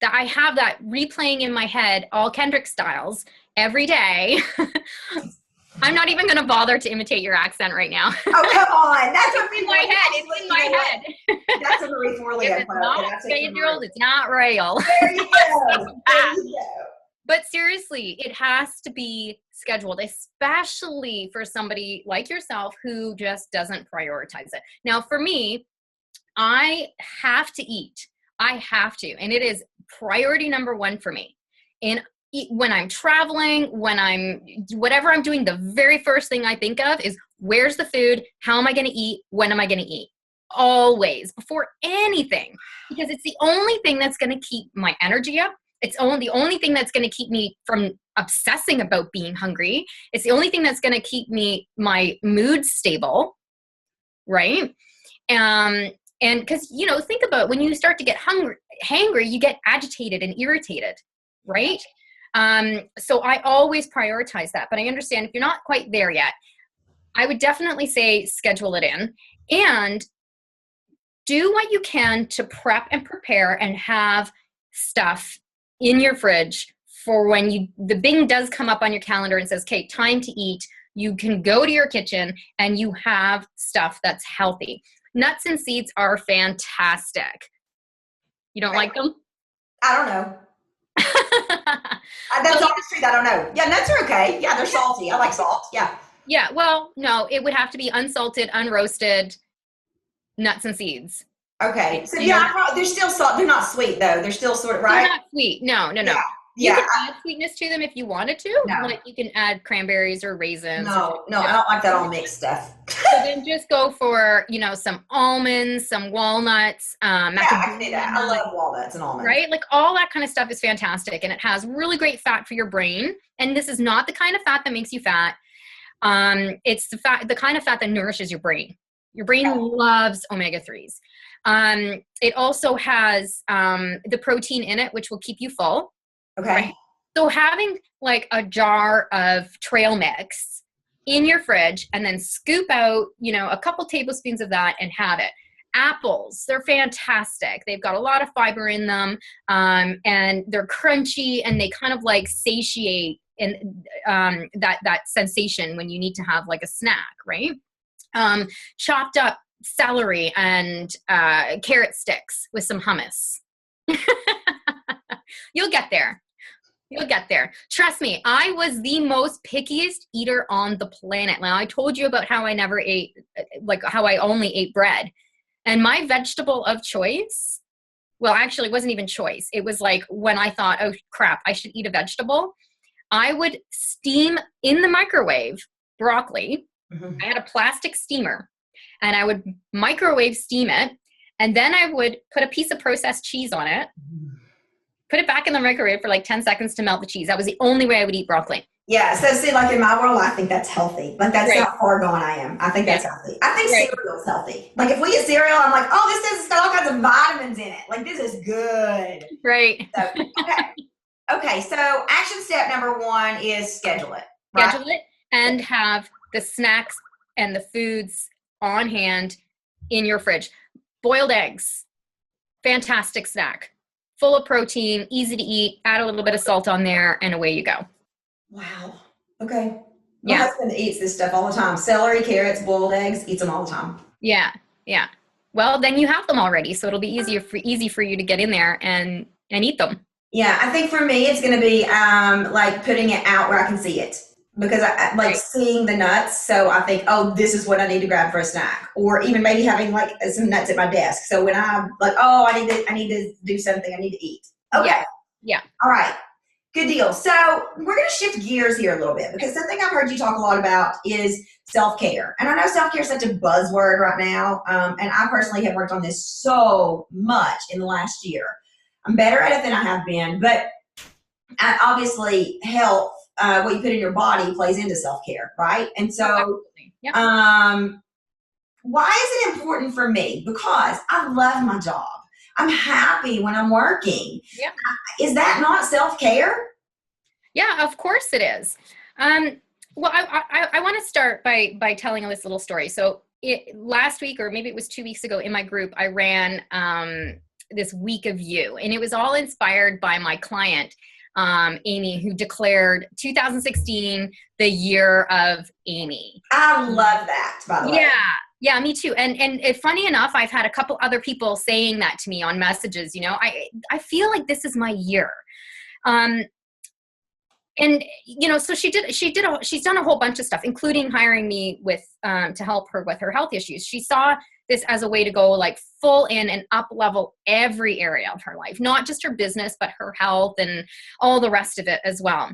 That I have that replaying in my head, all Kendrick styles, every day. I'm not even going to bother to imitate your accent right now. Oh, come on. That's it's in my head. It's in my head. That's a Marie Forleo quote. If it's not scheduled, it's not real. There you go. There you go. But seriously, it has to be scheduled, especially for somebody like yourself who just doesn't prioritize it. Now, for me, I have to eat. I have to. And it is priority number one for me. And when I'm traveling, whatever I'm doing, the very first thing I think of is where's the food? How am I going to eat? When am I going to eat? Always, before anything, because it's the only thing that's going to keep my energy up. It's the only thing that's going to keep me from obsessing about being hungry. It's the only thing that's going to keep my mood stable, right? And because, think about it, when you start to get hangry, you get agitated and irritated, right? So I always prioritize that. But I understand if you're not quite there yet, I would definitely say schedule it in and do what you can to prep and prepare and have stuff in your fridge for when the bing does come up on your calendar and says, okay, time to eat, you can go to your kitchen and you have stuff that's healthy. Nuts and seeds are fantastic. You don't like them? I don't know. That's all the truth. I don't know. Yeah, nuts are okay. Yeah, they're salty. I like salt. Yeah. Yeah. Well, no, it would have to be unsalted, unroasted nuts and seeds. Okay. So they're still salt. They're not sweet though. They're still sort of right. They're not sweet. No. Yeah. You can add sweetness to them if you wanted to. No. Like you can add cranberries or raisins. No, I don't like that all mixed stuff. So then just go for, some almonds, some walnuts. I can do that. I love walnuts and almonds. Right? Like all that kind of stuff is fantastic. And it has really great fat for your brain. And this is not the kind of fat that makes you fat. It's the kind of fat that nourishes your brain. Your brain loves omega-3s. It also has the protein in it, which will keep you full. Okay. Right? So having like a jar of trail mix in your fridge and then scoop out, a couple tablespoons of that and have it. Apples, they're fantastic. They've got a lot of fiber in them, and they're crunchy and they kind of like satiate and that sensation when you need to have like a snack, right? Chopped up celery and carrot sticks with some hummus. You'll get there. Trust me, I was the most pickiest eater on the planet. Now, I told you about how I never ate, how I only ate bread. And my vegetable of choice, well, actually, it wasn't even choice. It was like when I thought, oh, crap, I should eat a vegetable. I would steam in the microwave broccoli. Mm-hmm. I had a plastic steamer. And I would microwave steam it. And then I would put a piece of processed cheese on it. Put it back in the microwave for like 10 seconds to melt the cheese. That was the only way I would eat broccoli. Yeah. So see, like in my world, I think that's healthy. Like that's how far gone I am. I think that's healthy. I think cereal is healthy. Like if we get cereal, I'm like, oh, this has got all kinds of vitamins in it. Like this is good. Right. So, okay. So action step number 1 is schedule it. Right? Schedule it and have the snacks and the foods on hand in your fridge. Boiled eggs. Fantastic snack. Full of protein, easy to eat, add a little bit of salt on there, and away you go. Wow. Okay. My husband eats this stuff all the time. Celery, carrots, boiled eggs, eats them all the time. Yeah. Well, then you have them already, so it'll be easy for you to get in there and eat them. Yeah, I think for me, it's going to be like putting it out where I can see it. Because I like seeing the nuts. So I think, oh, this is what I need to grab for a snack. Or even maybe having like some nuts at my desk. So when I'm like, oh, I need to do something. I need to eat. Okay. Yeah. All right. Good deal. So we're going to shift gears here a little bit because something I've heard you talk a lot about is self-care. And I know self-care is such a buzzword right now. And I personally have worked on this so much in the last year. I'm better at it than I have been. But obviously health, what you put in your body plays into self-care, right? And so, why is it important for me? Because I love my job. I'm happy when I'm working. Yeah. Is that not self-care? Yeah, of course it is. Well, I want to start by telling this little story. So last week, or maybe it was 2 weeks ago in my group, I ran this week of you, and it was all inspired by my client, Amy, who declared 2016 the year of Amy. I love that, by the way. Yeah, me too. And funny enough, I've had a couple other people saying that to me on messages. I feel like this is my year. And so she's done a whole bunch of stuff, including hiring me to help her with her health issues. She saw this as a way to go like full in and up level every area of her life, not just her business, but her health and all the rest of it as well.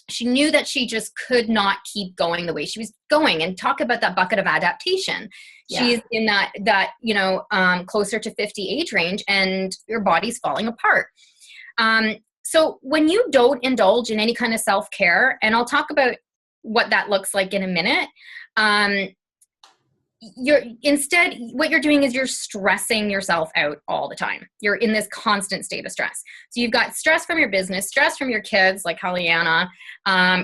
She knew that she just could not keep going the way she was going, and talk about that bucket of adaptation. Yeah. She's in that closer to 50 age range, and your body's falling apart. So when you don't indulge in any kind of self-care, and I'll talk about what that looks like in a minute, what you're doing is you're stressing yourself out all the time. You're in this constant state of stress. So you've got stress from your business, stress from your kids, like Halliana,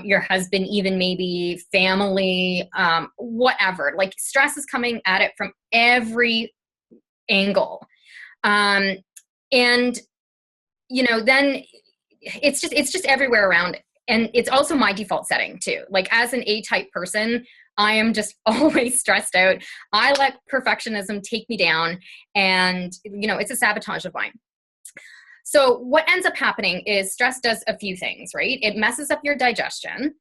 your husband, even maybe family, whatever. Like stress is coming at it from every angle. And then it's just everywhere around. And it's also my default setting too. Like as an A-type person, I am just always stressed out. I let perfectionism take me down, and it's a sabotage of mine. So what ends up happening is stress does a few things, right? It messes up your digestion.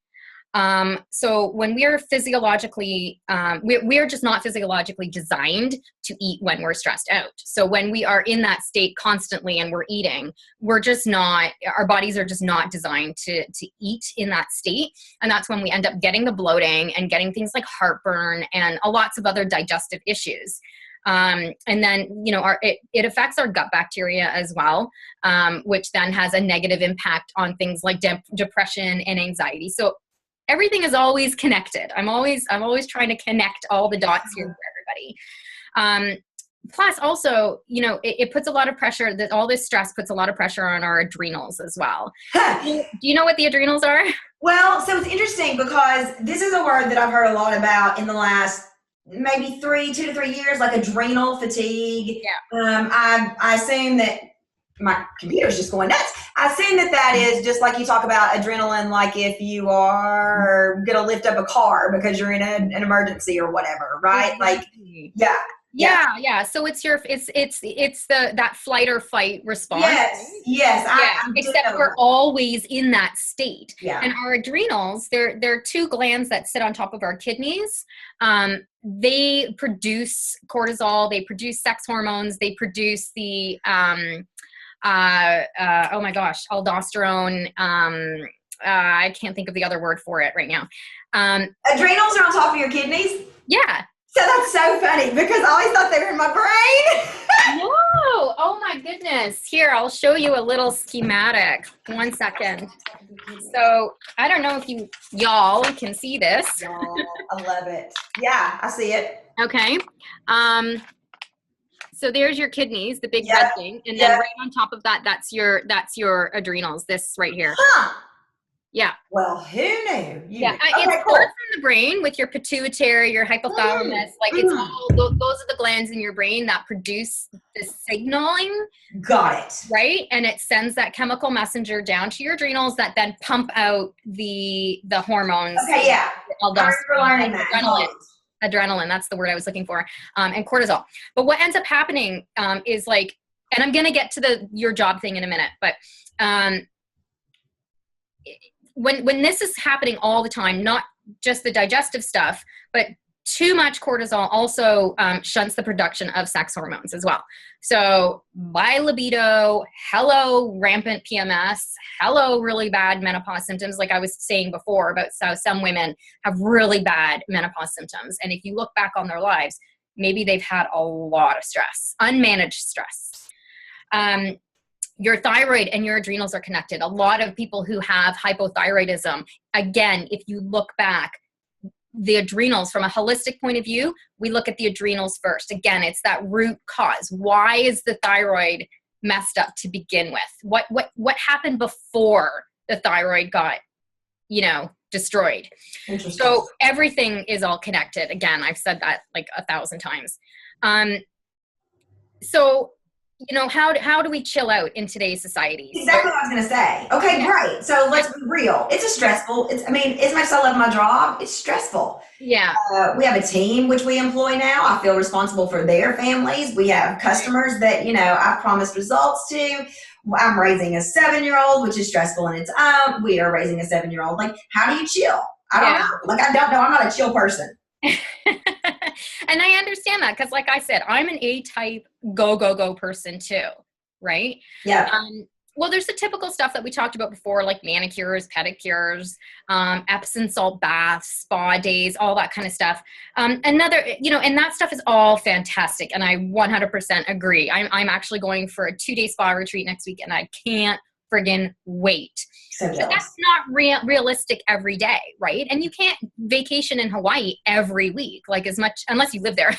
So when we are physiologically, we're just not physiologically designed to eat when we're stressed out. So when we are in that state constantly and we're eating, our bodies are just not designed to eat in that state. And that's when we end up getting the bloating and getting things like heartburn and lots of other digestive issues. And then, it affects our gut bacteria as well, which then has a negative impact on things like depression and anxiety. So everything is always connected. I'm always trying to connect all the dots here for everybody. Plus also, it puts a lot of pressure, that all this stress puts a lot of pressure on our adrenals as well. Do you know what the adrenals are? Well, so it's interesting because this is a word that I've heard a lot about in the last maybe 2 to 3 years, like adrenal fatigue. Yeah. I assume that my computer's just going nuts. I assume that is just like you talk about adrenaline, like if you are going to lift up a car because you're in an emergency or whatever, right? Like, yeah. So it's that flight or fight response. Yes. Except we're always in that state. Yeah. And our adrenals, they're two glands that sit on top of our kidneys. They produce cortisol. They produce sex hormones. They produce the oh my gosh, aldosterone. I can't think of the other word for it right now. Adrenals are on top of your kidneys? Yeah. So that's so funny because I always thought they were in my brain. No. Oh my goodness. Here, I'll show you a little schematic. 1 second. So I don't know if y'all can see this. Y'all, I love it. Yeah, I see it. Okay. So there's your kidneys, the big red thing, and then right on top of that, that's your adrenals. This right here. Huh. Yeah. Well, who knew? It starts in the brain with your pituitary, your hypothalamus. Like it's all those are the glands in your brain that produce the signaling. Got it. Right, and it sends that chemical messenger down to your adrenals that then pump out the hormones. Okay, yeah. Learning that. Adrenaline, that's the word I was looking for, and cortisol. But what ends up happening is like, and I'm going to get to your job thing in a minute, but when this is happening all the time, not just the digestive stuff, but too much cortisol also shunts the production of sex hormones as well. So bye libido, hello rampant PMS, hello really bad menopause symptoms. Like I was saying before about how some women have really bad menopause symptoms. And if you look back on their lives, maybe they've had a lot of stress, unmanaged stress. Your thyroid and your adrenals are connected. A lot of people who have hypothyroidism, again, if you look back, the adrenals from a holistic point of view, we look at the adrenals first. Again, it's that root cause. Why is the thyroid messed up to begin with? What happened before the thyroid got, destroyed? So everything is all connected. Again, I've said that like 1,000 times. So how do we chill out in today's society? Exactly what I was going to say. Okay, great. So let's be real. It's stressful. As much as I love my job, it's stressful. Yeah. We have a team which we employ now. I feel responsible for their families. We have customers that, I've promised results to. I'm raising a 7-year-old, which is stressful in its own. We are raising a 7-year-old. Like, how do you chill? I don't know. Like, I don't know. I'm not a chill person. And I understand that because like I said, I'm an A-type go person too, right? Yeah. Well, there's the typical stuff that we talked about before, like manicures, pedicures, Epsom salt baths, spa days, all that kind of stuff. And that stuff is all fantastic. And I 100% agree. I'm actually going for a 2-day spa retreat next week and I can't friggin' wait. So but that's not realistic every day, right? And you can't vacation in Hawaii every week, like as much, unless you live there.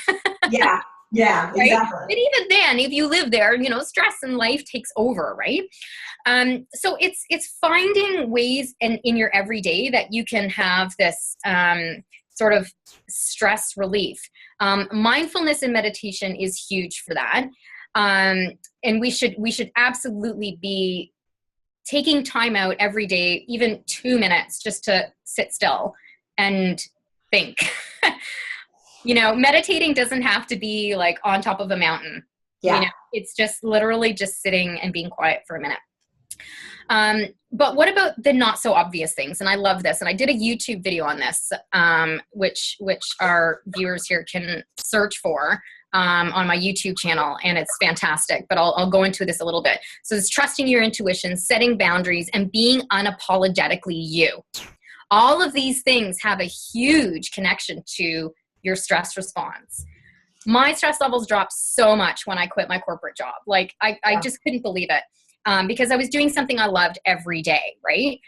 Yeah, right? Exactly. But even then, if you live there, stress in life takes over, right? So it's finding ways in your everyday that you can have this sort of stress relief. Mindfulness and meditation is huge for that. And we should absolutely be taking time out every day, even 2 minutes, just to sit still and think. Meditating doesn't have to be like on top of a mountain. Yeah. It's just literally just sitting and being quiet for a minute. But what about the not so obvious things? And I love this. And I did a YouTube video on this, which our viewers here can search for on my YouTube channel. And it's fantastic, but I'll go into this a little bit. So it's trusting your intuition, setting boundaries, and being unapologetically you. All of these things have a huge connection to your stress response. My stress levels dropped so much when I quit my corporate job. Like I just couldn't believe it. Because I was doing something I loved every day, right?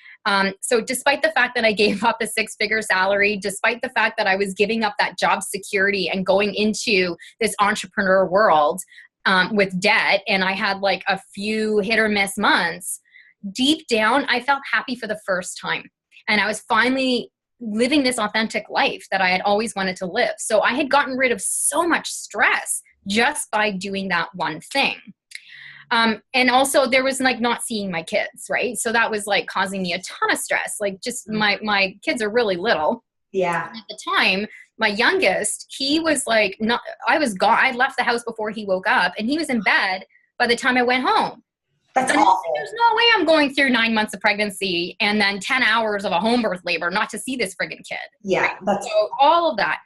So despite the fact that I gave up a 6-figure salary, despite the fact that I was giving up that job security and going into this entrepreneur world with debt, and I had like a few hit or miss months, deep down, I felt happy for the first time. And I was finally living this authentic life that I had always wanted to live. So I had gotten rid of so much stress just by doing that one thing. And also there was like not seeing my kids, right? So that was like causing me a ton of stress. Like just my kids are really little. Yeah. And at the time, my youngest, he was like, I was gone. I left the house before he woke up, and he was in bed by the time I went home. That's and awful. There's no way I'm going through 9 months of pregnancy and then 10 hours of a home birth labor not to see this friggin' kid. Yeah. Right? So all of that.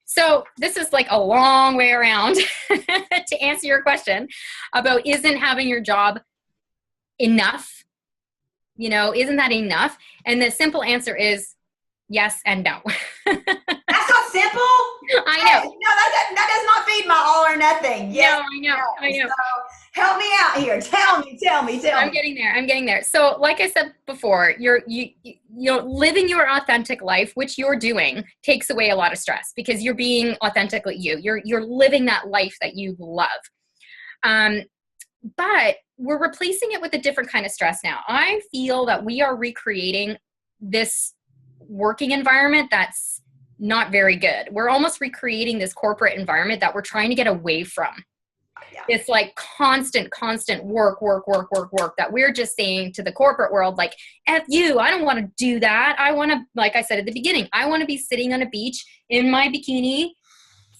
So this is like a long way around to answer your question about isn't having your job enough? Isn't that enough? And the simple answer is yes and no. That's not simple. I know. No, that does not feed my all or nothing. Yes, no, I know. So help me out here. Tell me. I'm getting there. So like I said before, you're living your authentic life, which you're doing, takes away a lot of stress because you're being authentically you. You're living that life that you love. But we're replacing it with a different kind of stress now. I feel that we are recreating this working environment that's not very good. We're almost recreating this corporate environment that we're trying to get away from. Yeah. It's like constant work that we're just saying to the corporate world, like, F you, I don't want to do that. I want to, like I said at the beginning, I want to be sitting on a beach in my bikini,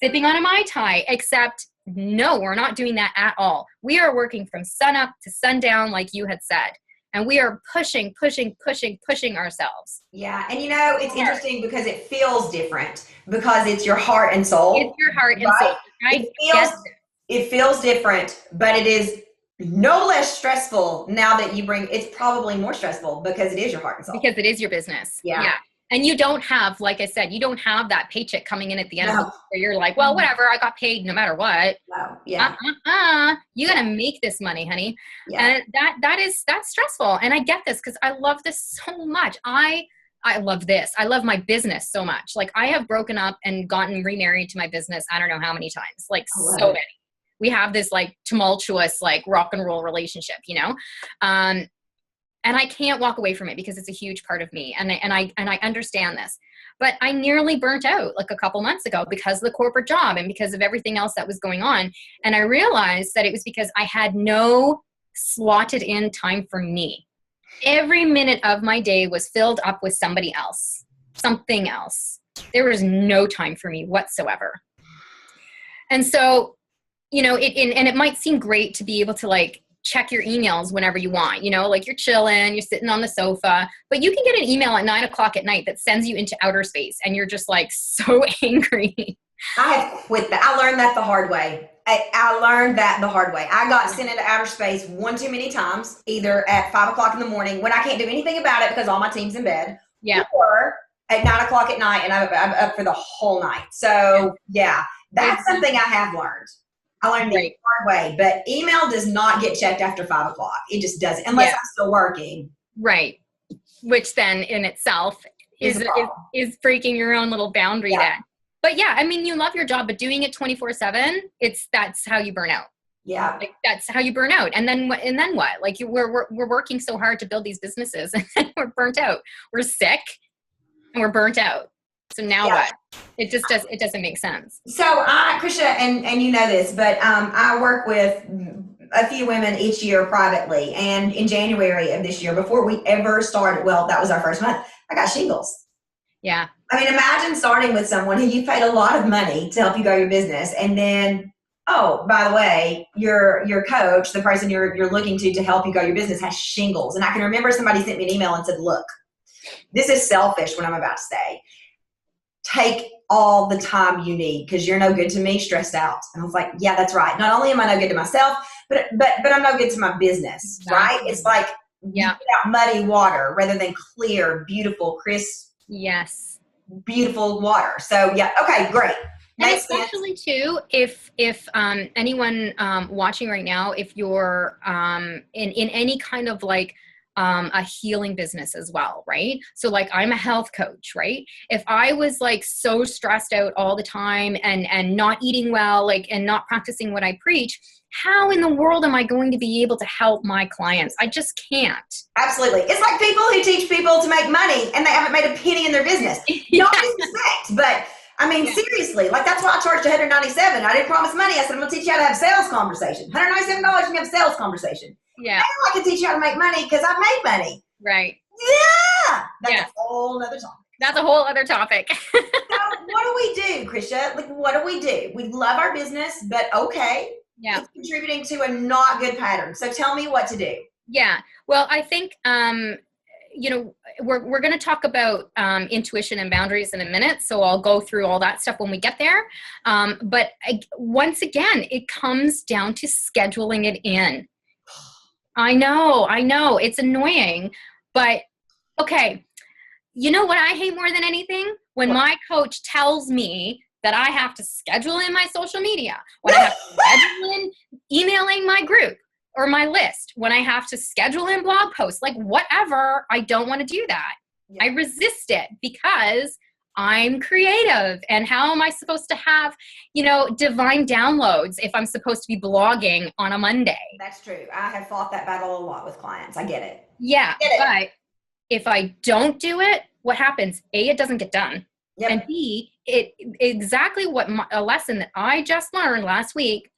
sipping on a Mai Tai, except no, we're not doing that at all. We are working from sun up to sundown, like you had said. And we are pushing ourselves. Yeah. And it's interesting because it feels different because it's your heart and soul. It's your heart and soul. Right? It feels different, but it is no less stressful now that it's probably more stressful because it is your heart and soul. Because it is your business. Yeah. And you don't have, like I said, you don't have that paycheck coming in at the end of the week where you're like, well, whatever, I got paid no matter what. No. Yeah. You got to make this money, honey. Yeah. And that's stressful. And I get this because I love this so much. I love this. I love my business so much. Like I have broken up and gotten remarried to my business. I don't know how many times, like so many. We have this like tumultuous, like rock and roll relationship, and I can't walk away from it because it's a huge part of me. And I understand this, but I nearly burnt out like a couple months ago because of the corporate job and because of everything else that was going on. And I realized that it was because I had no slotted in time for me. Every minute of my day was filled up with somebody else, something else. There was no time for me whatsoever. And so, and it might seem great to be able to like check your emails whenever you want, like you're chilling, you're sitting on the sofa, but you can get an email at 9:00 at night that sends you into outer space and you're just like so angry. I have quit that. I learned that the hard way. I learned that the hard way. I got sent into outer space one too many times, either at 5:00 in the morning when I can't do anything about it because all my team's in bed, or at 9:00 at night and I'm up for the whole night. So yeah, that's something I have learned. I learned the hard way, but email does not get checked after 5:00. It just doesn't, unless I'm still working. Right. Which then in itself is breaking your own little boundary then. But yeah, I mean, you love your job, but doing it 24/7, that's how you burn out. Yeah. Like, that's how you burn out. And then what? Like we're working so hard to build these businesses and then we're burnt out. We're sick and we're burnt out. So now what? It doesn't make sense. So Krisha, and you know this, but I work with a few women each year privately. And in January of this year, before we ever started, well, that was our first month, I got shingles. Yeah. I mean, imagine starting with someone who you paid a lot of money to help you grow your business. And then, oh, by the way, your coach, the person you're looking to help you grow your business, has shingles. And I can remember somebody sent me an email and said, look, this is selfish what I'm about to say. Take all the time you need because you're no good to me, stressed out. And I was like, yeah, that's right. Not only am I no good to myself, but I'm no good to my business, exactly. Right? It's like you put out muddy water rather than clear, beautiful, crisp, yes, beautiful water. So yeah, okay, great. And especially too, if anyone watching right now, if you're in any kind of like a healing business as well, right? So like I'm a health coach, right? If I was like so stressed out all the time and not eating well, like, and not practicing what I preach, how in the world am I going to be able to help my clients? I just can't. Absolutely. It's like people who teach people to make money and they haven't made a penny in their business. No disrespect, but I mean, seriously, like that's why I charged $197. I didn't promise money. I said, I'm going to teach you how to have a sales conversation. $197, you can have a sales conversation. Yeah. Now I can teach you how to make money because I've made money. Right. Yeah. That's a whole other topic. That's a whole other topic. So what do we do, Krisha? Like, what do we do? We love our business, but okay. Yeah. It's contributing to a not good pattern. So tell me what to do. Yeah. Well, I think, you know, we're going to talk about intuition and boundaries in a minute. So I'll go through all that stuff when we get there. But once again, it comes down to scheduling it in. I know it's annoying, but okay. You know what I hate more than anything? When my coach tells me that I have to schedule in my social media, when I have to schedule in emailing my group or my list, when I have to schedule in blog posts, like whatever, I don't want to do that. Yeah. I resist it because I'm creative. And how am I supposed to have, you know, divine downloads if I'm supposed to be blogging on a Monday? That's true. I have fought that battle a lot with clients. I get it. Yeah. But if I don't do it, what happens? A, it doesn't get done. Yep. And B, it exactly what a lesson that I just learned last week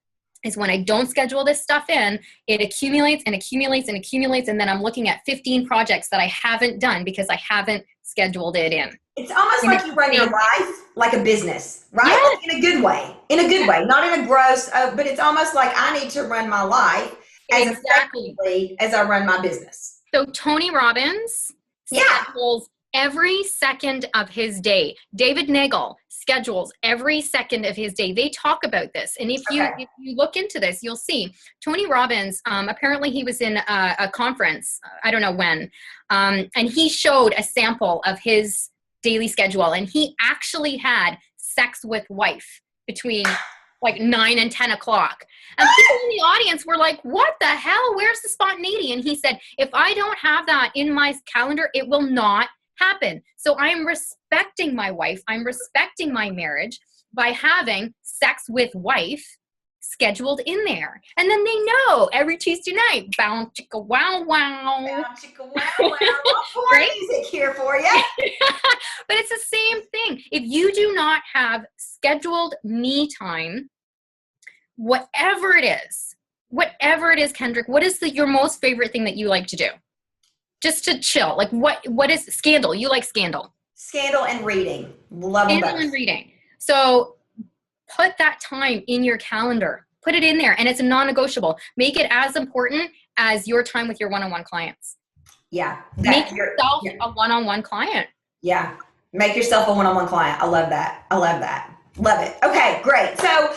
is when I don't schedule this stuff in, it accumulates and accumulates and accumulates. And then I'm looking at 15 projects that I haven't done because I haven't scheduled it in. It's almost like you run your life like a business, right? Yes. In a good way, way, not in a gross, but it's almost like I need to run my life as effectively as I run my business. So Tony Robbins schedules every second of his day. David Nagel schedules every second of his day. They talk about this. And if you look into this, you'll see Tony Robbins, apparently he was in a conference, I don't know when, and he showed a sample of his daily schedule. And he actually had sex with wife between like 9 and 10 o'clock. And people in the audience were like, what the hell? Where's the spontaneity? And he said, if I don't have that in my calendar, it will not happen. So I'm respecting my wife. I'm respecting my marriage by having sex with wife scheduled in there. And then they know every Tuesday night, bow chicka wow wow. Bow chicka wow wow. Right? Music here for you. But it's the same thing. If you do not have scheduled me time, whatever it is, Kendrick, what is your most favorite thing that you like to do? Just to chill. Like what is Scandal? You like Scandal. Scandal and reading. Love them both. Scandal and reading. So put that time in your calendar. Put it in there, and it's a non-negotiable. Make it as important as your time with your one-on-one clients. Yeah. Make yourself a one-on-one client. Yeah. Make yourself a one-on-one client. I love that. Love it. Okay, great. So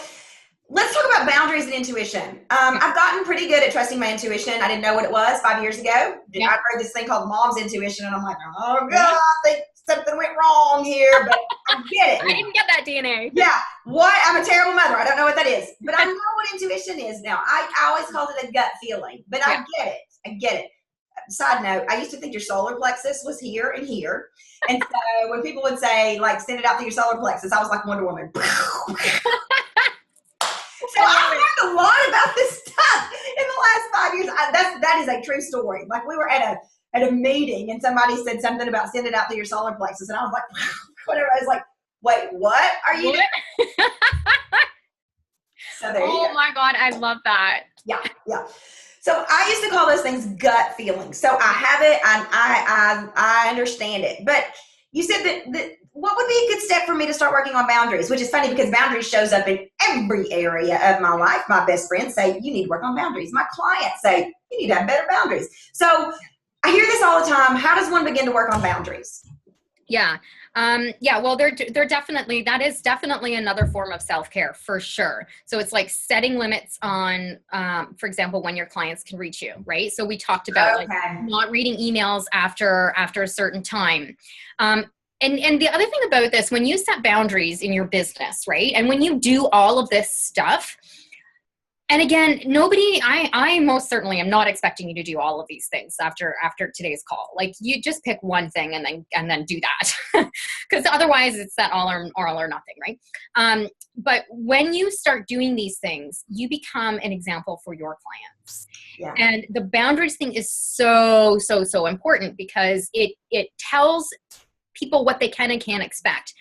let's talk about boundaries and intuition. I've gotten pretty good at trusting my intuition. I didn't know what it was 5 years ago. I heard this thing called mom's intuition, and I'm like, oh, God, I think something went wrong here, but I get it. I didn't get that DNA. Yeah. What? I'm a terrible mother. I don't know what that is. But I know what intuition is now. I always called it a gut feeling, but I get it. Side note, I used to think your solar plexus was here and here. And so when people would say, like, send it out to your solar plexus, I was like Wonder Woman. So I learned a lot about this stuff in the last 5 years. That is a true story. Like we were at a meeting and somebody said something about send it out to your solar plexus, and I was like, whatever. I was like, wait, what are you doing? So there you Oh go. my God, I love that. Yeah, yeah. So I used to call those things gut feelings. So I have it, I understand it. But you said that what would be a good step for me to start working on boundaries? Which is funny because boundaries shows up in every area of my life. My best friends say you need to work on boundaries. My clients say you need to have better boundaries. So I hear this all the time. How does one begin to work on boundaries? Yeah. Yeah. Well, they're definitely, that is definitely another form of self-care for sure. So it's like setting limits on, for example, when your clients can reach you, right? So we talked about like Okay. not reading emails after a certain time. And the other thing about this, when you set boundaries in your business, right? And when you do all of this stuff, and again, I most certainly am not expecting you to do all of these things after today's call. Like you just pick one thing and then do that. Because otherwise it's that all or nothing, right? But when you start doing these things, you become an example for your clients. Yeah. And the boundaries thing is so, so, so important because it tells people what they can and can't expect.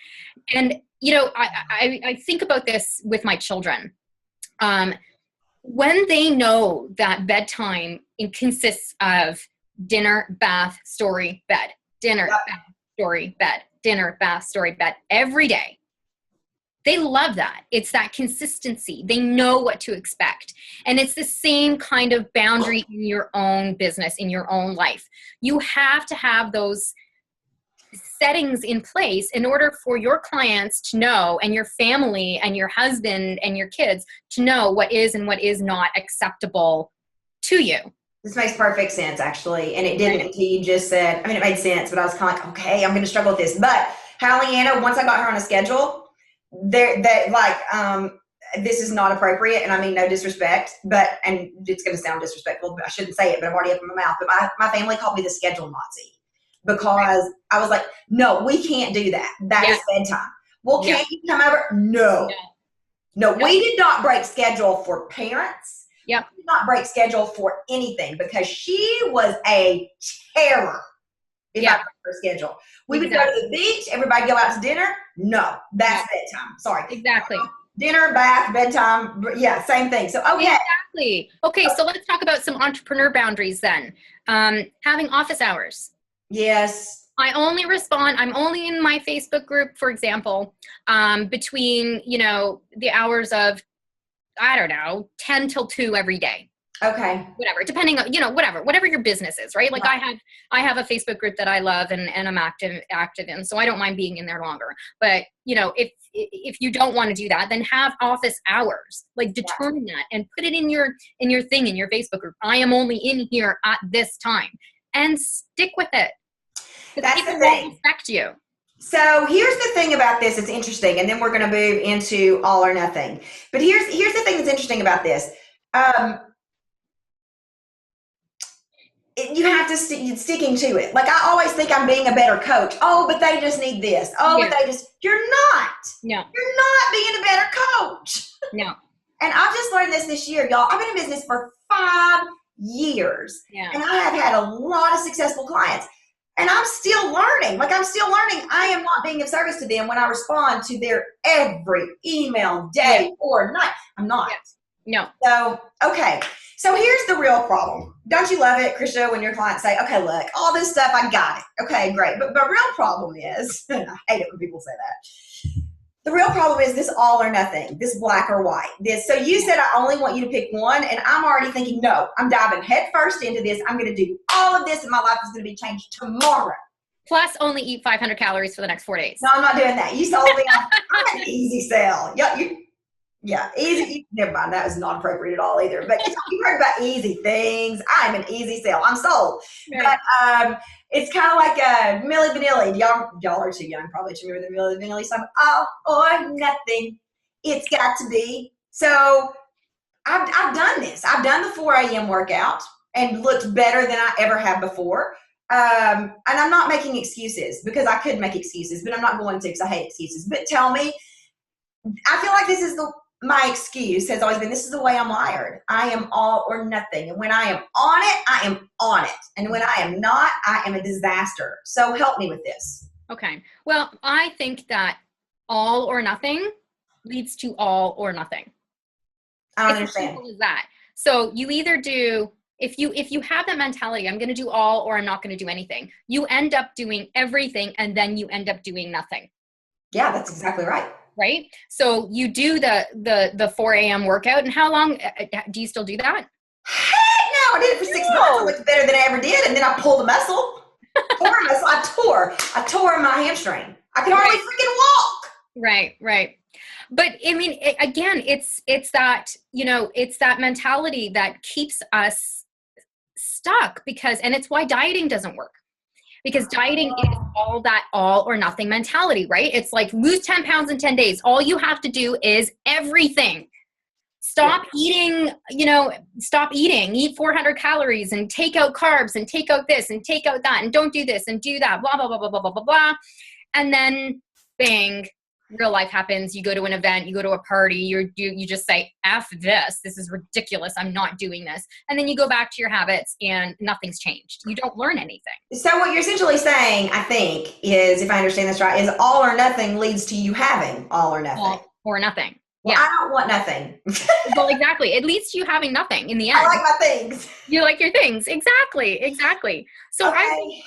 And, you know, I think about this with my children. When they know that bedtime consists of dinner, bath, story, bed, dinner, Yep. bath, story, bed, dinner, bath, story, bed, every day, they love that. It's that consistency. They know what to expect. And it's the same kind of boundary in your own business, in your own life. You have to have those settings in place in order for your clients to know, and your family and your husband and your kids to know what is and what is not acceptable to you. This makes perfect sense, actually. And it didn't until you just said, I mean, it made sense, but I was kind of like, okay, I'm going to struggle with this. But Hallianna, once I got her on a schedule, this is not appropriate. And I mean, no disrespect, and it's going to sound disrespectful, but I shouldn't say it, but I've already opened my mouth. But my family called me the schedule Nazi because I was like, no, we can't do that. That is bedtime. Well, can't you come over? No. We did not break schedule for parents. Yep. We did not break schedule for anything because she was a terror if I broke her schedule. We would go to the beach, everybody go out to dinner. No, that's bedtime. Sorry. Exactly. Dinner, bath, bedtime. Yeah, same thing. So, okay. Exactly. Okay, so let's talk about some entrepreneur boundaries then. Having office hours. Yes. I only respond, I'm only in my Facebook group, for example, between, the hours of, I don't know, 10 till 2 every day. Okay. Whatever, depending on, whatever your business is, right? Like I have a Facebook group that I love and I'm active in, so I don't mind being in there longer. But, if you don't want to do that, then have office hours, like determine that and put it in your thing, in your Facebook group. I am only in here at this time and stick with it. That's people the thing. won't respect you. So here's the thing about this. It's interesting, and then we're going to move into all or nothing. But here's the thing that's interesting about this. You have to sticking to it. Like I always think I'm being a better coach. Oh, but they just need this. Oh, but you're not. No. You're not being a better coach. No. And I've just learned this year, y'all. I've been in business for 5 years. Yeah. And I have had a lot of successful clients. And I'm still learning. Like I'm still learning. I am not being of service to them when I respond to their every email, day or night. I'm not. No. So, okay. So here's the real problem. Don't you love it, Krisha, when your clients say, okay, look, all this stuff, I got it. Okay, great. But the real problem is, I hate it when people say that. The real problem is this all or nothing, this black or white. So you said I only want you to pick one, and I'm already thinking, no, I'm diving head first into this. I'm going to do all of this, and my life is going to be changed tomorrow. Plus, only eat 500 calories for the next 4 days. No, I'm not doing that. You sold me. I'm an easy sell. Yeah, easy. Never mind. That was not appropriate at all either. But you heard about easy things. I'm an easy sell. I'm sold. Right. But it's kind of like Milli Vanilli. Y'all are too young probably to remember the Milli Vanilli song. All or nothing. It's got to be. So I've done this. I've done the 4 a.m. workout and looked better than I ever have before. And I'm not making excuses because I could make excuses, but I'm not going to because I hate excuses. But tell me, I feel like this is my excuse has always been, this is the way I'm wired. I am all or nothing. And when I am on it, I am on it. And when I am not, I am a disaster. So help me with this. Okay. Well, I think that all or nothing leads to all or nothing. I don't It's as understand. simple as that. So you either do, if you have that mentality, I'm going to do all or I'm not going to do anything, you end up doing everything and then you end up doing nothing. Yeah, that's exactly right. Right? So you do the 4 a.m. workout, and how long do you still do that? Heck no, I did it for 6 months. I looked better than I ever did, and then I pulled a muscle. Tore a muscle. I tore my hamstring. I could hardly freaking walk. Right. But I mean, again, it's that, it's that mentality that keeps us stuck and it's why dieting doesn't work. Because dieting is all or nothing mentality, right? It's like lose 10 pounds in 10 days. All you have to do is everything. Stop eating, eat 400 calories and take out carbs and take out this and take out that and don't do this and do that, blah, blah, blah, blah, blah, blah, blah, blah. And then bang, real life happens. You go to an event, you go to a party, you just say, F this is ridiculous. I'm not doing this. And then you go back to your habits and nothing's changed. You don't learn anything. So what you're essentially saying, I think, is, if I understand this right, is all or nothing leads to you having all or nothing. All or nothing. Well, yeah. I don't want nothing. Well, exactly. It leads to you having nothing in the end. I like my things. You like your things. Exactly. So okay.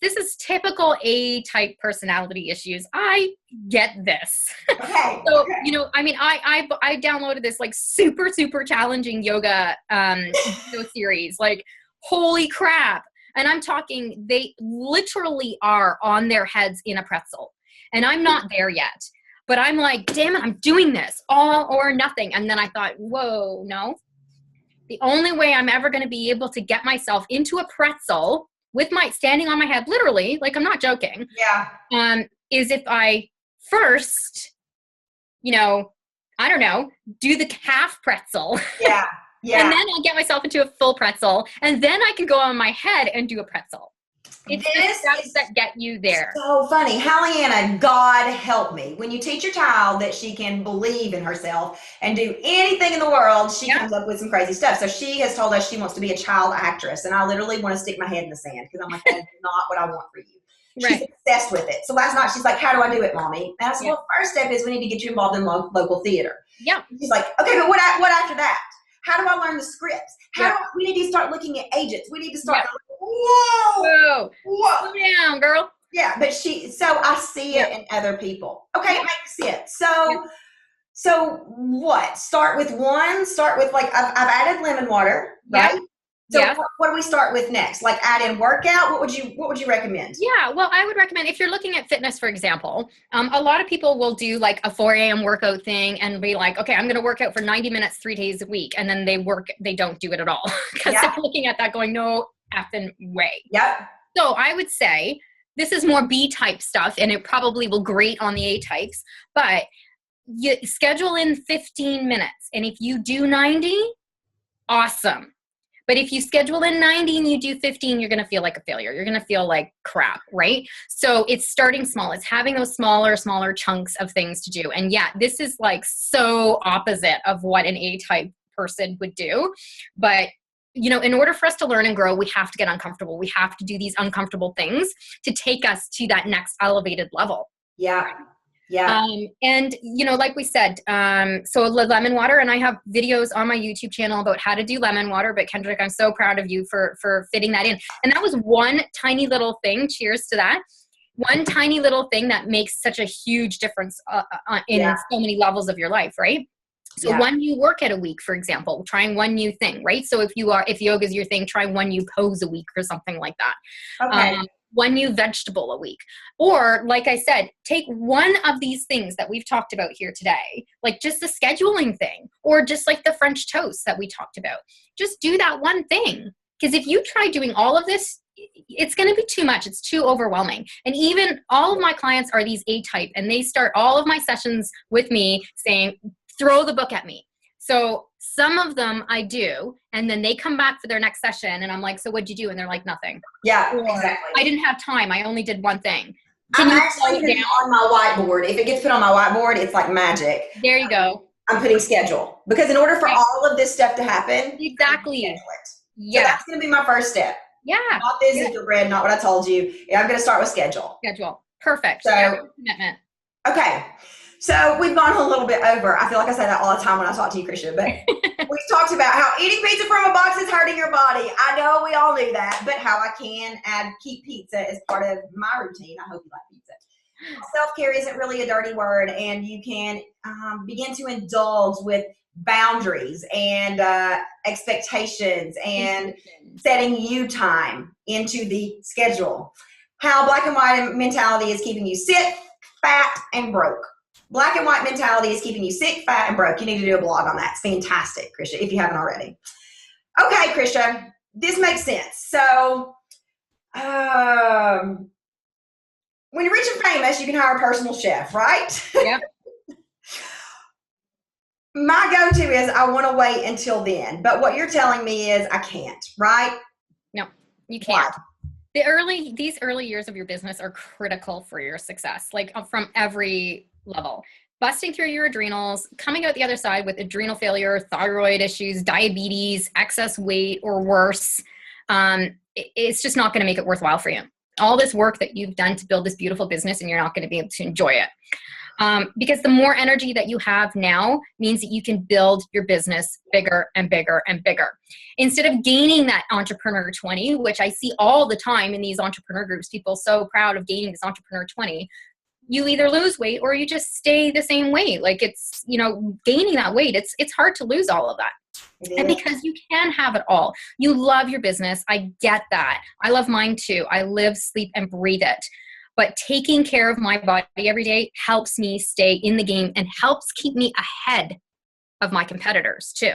This is typical A-type personality issues. I get this. Okay. So, I downloaded this like super, super challenging yoga video series. Like, holy crap. And I'm talking, they literally are on their heads in a pretzel. And I'm not there yet. But I'm like, damn it, I'm doing this, all or nothing. And then I thought, whoa, no. The only way I'm ever going to be able to get myself into a pretzel with my standing on my head, literally, like I'm not joking. Yeah. Is if I first, I don't know, do the half pretzel. Yeah. Yeah. And then I'll get myself into a full pretzel. And then I can go on my head and do a pretzel. It's the steps that get you there. So funny. Hallianna, God help me. When you teach your child that she can believe in herself and do anything in the world, she comes up with some crazy stuff. So she has told us she wants to be a child actress. And I literally want to stick my head in the sand because I'm like, that's not what I want for you. She's obsessed with it. So last night she's like, how do I do it, Mommy? And I said, well, first step is we need to get you involved in local theater. Yeah. She's like, okay, but what after that? How do I learn the scripts? We need to start looking at agents. We need to start whoa. Slow down, girl. Yeah, but so I see it in other people. Okay, it makes sense. So what? Start with like, I've added lemon water, right? So what do we start with next? Like add in workout? What would you recommend? Yeah, well, I would recommend, if you're looking at fitness, for example, a lot of people will do like a 4 a.m. workout thing and be like, okay, I'm going to work out for 90 minutes, 3 days a week. And then they don't do it at all. Because they're looking at that going, no effing way. Yep. So I would say this is more B-type stuff, and it probably will grate on the A-types, but you schedule in 15 minutes. And if you do 90, awesome. But if you schedule in 90 and you do 15, you're going to feel like a failure. You're going to feel like crap, right? So it's starting small. It's having those smaller chunks of things to do. And yeah, this is like so opposite of what an A-type person would do. But in order for us to learn and grow, we have to get uncomfortable. We have to do these uncomfortable things to take us to that next elevated level. Yeah. Yeah. And like we said, so lemon water, and I have videos on my YouTube channel about how to do lemon water, but Kendrick, I'm so proud of you for fitting that in. And that was one tiny little thing. Cheers to that. One tiny little thing that makes such a huge difference in so many levels of your life, right? So one new workout a week, for example, trying one new thing, right? So if yoga is your thing, try one new pose a week or something like that. Okay. One new vegetable a week. Or like I said, take one of these things that we've talked about here today, like just the scheduling thing, or just like the French toast that we talked about. Just do that one thing. Because if you try doing all of this, it's going to be too much. It's too overwhelming. And even all of my clients are these A-type, and they start all of my sessions with me saying, throw the book at me. So some of them I do, and then they come back for their next session, and I'm like, so what'd you do? And they're like, nothing. Yeah, or, exactly. I didn't have time. I only did one thing. I'm actually putting on my whiteboard. If it gets put on my whiteboard, it's like magic. There you go. I'm putting schedule. Because in order for all of this stuff to happen, exactly. schedule it. Yeah. So that's going to be my first step. Yeah. Not the Ezekiel bread, not what I told you. I'm going to start with schedule. Schedule. Perfect. So, commitment. Okay. So we've gone a little bit over. I feel like I say that all the time when I talk to you, Krisha, but we've talked about how eating pizza from a box is hurting your body. I know we all knew that, but how I can keep pizza as part of my routine. I hope you like pizza. Self-care isn't really a dirty word, and you can begin to indulge with boundaries and expectations and setting you time into the schedule. How black and white mentality is keeping you sick, fat, and broke. Black and white mentality is keeping you sick, fat, and broke. You need to do a blog on that. It's fantastic, Krisha, if you haven't already. Okay, Krisha, this makes sense. So, when you're rich and famous, you can hire a personal chef, right? Yep. My go-to is I want to wait until then. But what you're telling me is I can't, right? No, you can't. Why? These early years of your business are critical for your success, like from every level. Busting through your adrenals, coming out the other side with adrenal failure, thyroid issues, diabetes, excess weight, or worse, it's just not going to make it worthwhile for you. All this work that you've done to build this beautiful business, and you're not going to be able to enjoy it. Because the more energy that you have now means that you can build your business bigger and bigger and bigger. Instead of gaining that entrepreneur 20, which I see all the time in these entrepreneur groups, people so proud of gaining this entrepreneur 20, you either lose weight or you just stay the same weight. Like it's, gaining that weight, it's hard to lose all of that. And because you can have it all. You love your business. I get that. I love mine too. I live, sleep, and breathe it. But taking care of my body every day helps me stay in the game and helps keep me ahead of my competitors too.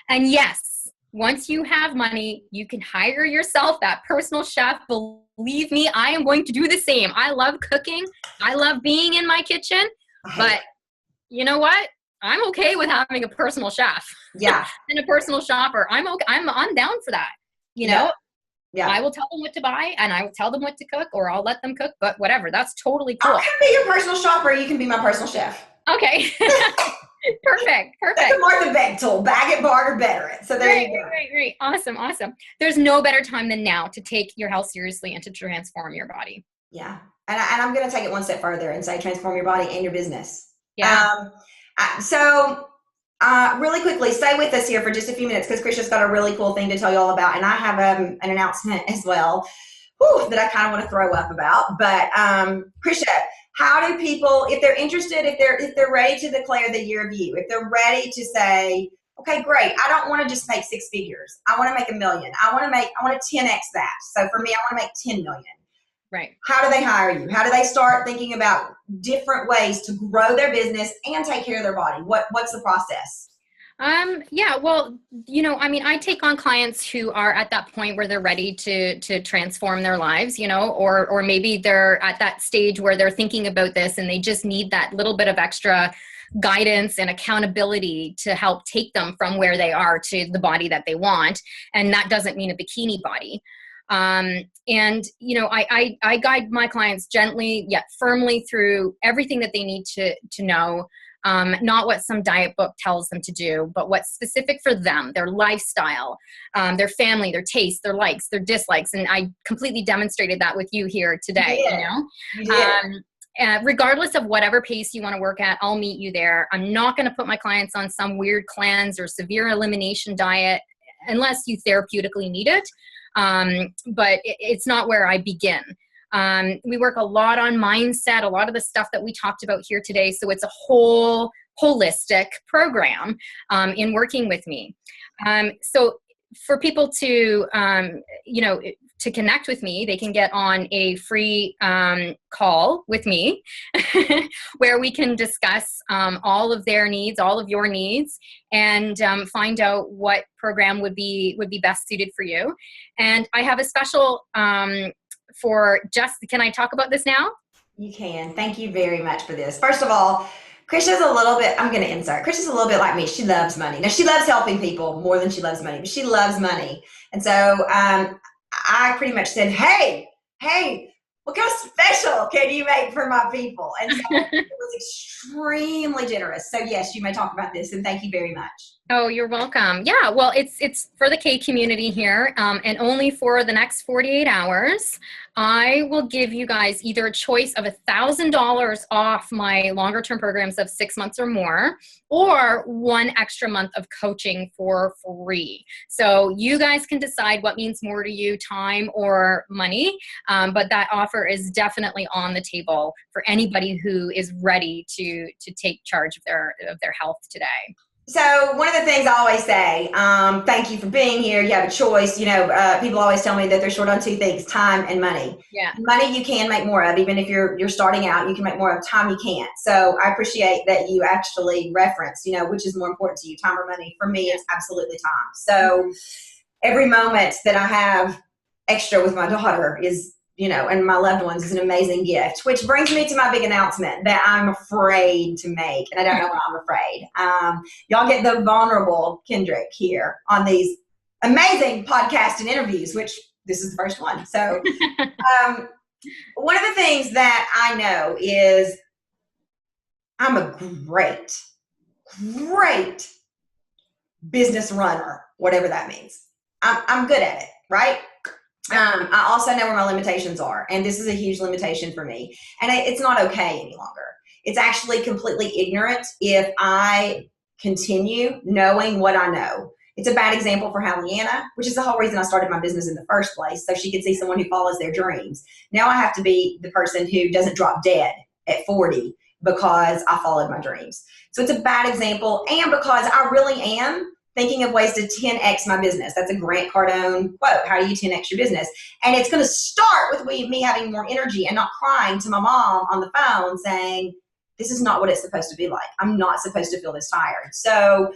And yes, once you have money, you can hire yourself that personal chef. Believe me, I am going to do the same. I love cooking. I love being in my kitchen. But you know what? I'm okay with having a personal chef. Yeah. And a personal shopper. I'm okay. I'm down for that. Yeah. I will tell them what to buy and I will tell them what to cook, or I'll let them cook, but whatever. That's totally cool. I can be your personal shopper. You can be my personal chef. Okay. Perfect. That's a Martha Beck tool. Bag it, barter, better it. So there you go. Great. Awesome. There's no better time than now to take your health seriously and to transform your body. Yeah. And I'm going to take it one step further and say transform your body and your business. Yeah. Really quickly, stay with us here for just a few minutes because Krisha's got a really cool thing to tell you all about. And I have an announcement as well that I kind of want to throw up about. But Krisha, how do people, if they're interested, if they're ready to declare the year of you, if they're ready to say, okay, great, I don't want to just make 6 figures. I want to make $1 million. I want to 10x that. So for me, I want to make 10 million. Right. How do they hire you? How do they start thinking about different ways to grow their business and take care of their body? What's the process? I take on clients who are at that point where they're ready to transform their lives, or maybe they're at that stage where they're thinking about this and they just need that little bit of extra guidance and accountability to help take them from where they are to the body that they want. And that doesn't mean a bikini body. I guide my clients gently yet firmly through everything that they need to know, not what some diet book tells them to do, but what's specific for them, their lifestyle, their family, their tastes, their likes, their dislikes. And I completely demonstrated that with you here today. You did. Regardless of whatever pace you want to work at, I'll meet you there. I'm not going to put my clients on some weird cleanse or severe elimination diet unless you therapeutically need it. But it's not where I begin. We work a lot on mindset, a lot of the stuff that we talked about here today. So it's a whole holistic program in working with me. So for people to connect with me, they can get on a free call with me where we can discuss all of their needs, all of your needs, and find out what program would be best suited for you. And I have a special can I talk about this now? You can. Thank you very much for this. First of all, Krisha's a little bit, I'm going to insert. Krisha's a little bit like me. She loves money. Now, she loves helping people more than she loves money, but she loves money. And so I pretty much said, hey, what kind of special can you make for my people? And so it was extremely generous. So yes, you may talk about this, and thank you very much. Oh, you're welcome. Yeah, well, it's for the K community here, and only for the next 48 hours, I will give you guys either a choice of $1,000 off my longer term programs of 6 months or more, or one extra month of coaching for free. So you guys can decide what means more to you, time or money. But that offer is definitely on the table for anybody who is ready to take charge of their health today. So one of the things I always say, thank you for being here. You have a choice. People always tell me that they're short on two things: time and money. Yeah. Money you can make more of, even if you're starting out. You can make more of. Time you can't. So I appreciate that you actually reference, which is more important to you, time or money. For me, it's absolutely time. So every moment that I have extra with my daughter is, and my loved ones is an amazing gift, which brings me to my big announcement that I'm afraid to make. And I don't know why I'm afraid. Y'all get the vulnerable Kendrick here on these amazing podcasts and interviews, which this is the first one. So one of the things that I know is I'm a great business runner, whatever that means. I'm good at it, right? I also know where my limitations are, and this is a huge limitation for me. And it's not okay any longer. It's actually completely ignorant if I continue knowing what I know. It's a bad example for Halliana, which is the whole reason I started my business in the first place, so she could see someone who follows their dreams. Now I have to be the person who doesn't drop dead at 40 because I followed my dreams. So it's a bad example, and because I really am thinking of ways to 10x my business. That's a Grant Cardone quote. How do you 10x your business? And it's going to start with me having more energy and not crying to my mom on the phone saying, this is not what it's supposed to be like. I'm not supposed to feel this tired. So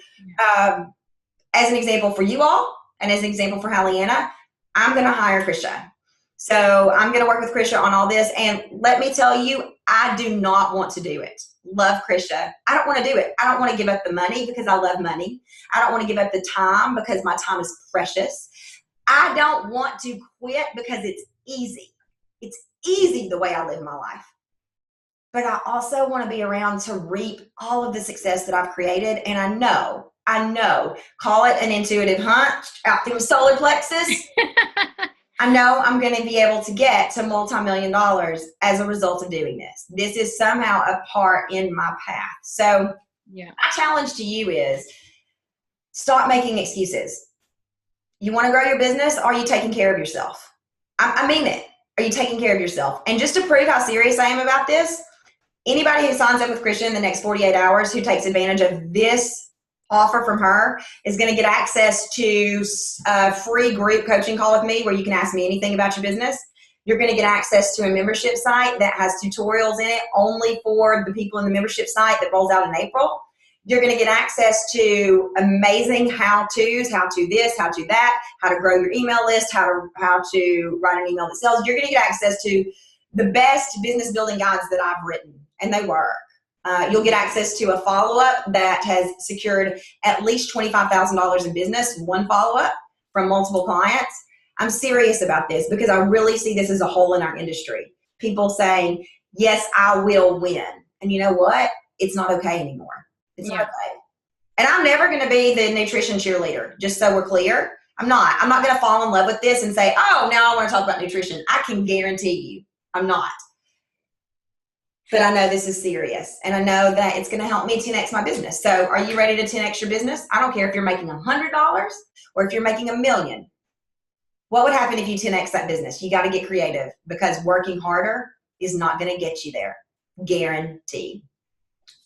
as an example for you all, and as an example for Halliana, I'm going to hire Krisha. So I'm going to work with Krisha on all this. And let me tell you, I do not want to do it. Love Krisha. I don't want to do it. I don't want to give up the money because I love money. I don't want to give up the time because my time is precious. I don't want to quit because it's easy. It's easy the way I live my life. But I also want to be around to reap all of the success that I've created. And I know, call it an intuitive hunch out through the solar plexus. I know I'm going to be able to get to multi-million dollars as a result of doing this. This is somehow a part in my path. So my challenge to you is stop making excuses. You want to grow your business? Are you taking care of yourself? I mean it. Are you taking care of yourself? And just to prove how serious I am about this, anybody who signs up with Krisha in the next 48 hours who takes advantage of this offer from her is going to get access to a free group coaching call with me where you can ask me anything about your business. You're going to get access to a membership site that has tutorials in it only for the people in the membership site that rolls out in April. You're going to get access to amazing how-tos, how to this, how to that, how to grow your email list, how to write an email that sells. You're going to get access to the best business building guides that I've written, and they work. You'll get access to a follow-up that has secured at least $25,000 in business, one follow-up from multiple clients. I'm serious about this because I really see this as a hole in our industry. People saying, yes, I will win. And you know what? It's not okay anymore. It's not okay. And I'm never going to be the nutrition cheerleader, just so we're clear. I'm not going to fall in love with this and say, oh, now I want to talk about nutrition. I can guarantee you I'm not. But I know this is serious, and I know that it's going to help me 10x my business. So are you ready to 10x your business? I don't care if you're making $100 or if you're making $1 million. What would happen if you 10x that business? You got to get creative because working harder is not going to get you there. Guaranteed.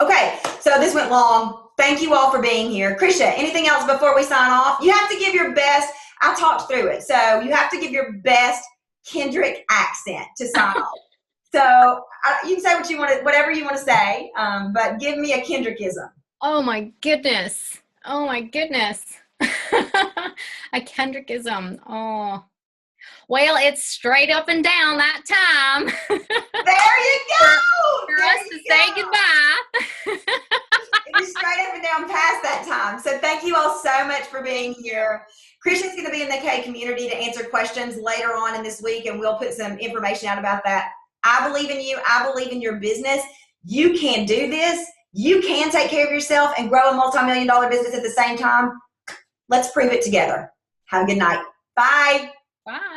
Okay, so this went long. Thank you all for being here. Krisha, anything else before we sign off? You have to give your best. I talked through it. So you have to give your best Kendrick accent to sign off. So you can say what you want to, whatever you want to say, but give me a Kendrickism. Oh my goodness. A Kendrickism. Oh. Well, it's straight up and down that time. There you go. For us to say goodbye. It is straight up and down past that time. So thank you all so much for being here. Krisha's going to be in the K community to answer questions later on in this week, and we'll put some information out about that. I believe in you. I believe in your business. You can do this. you can take care of yourself and grow a multi-million-dollar business at the same time. Let's prove it together. Have a good night. Bye. Bye.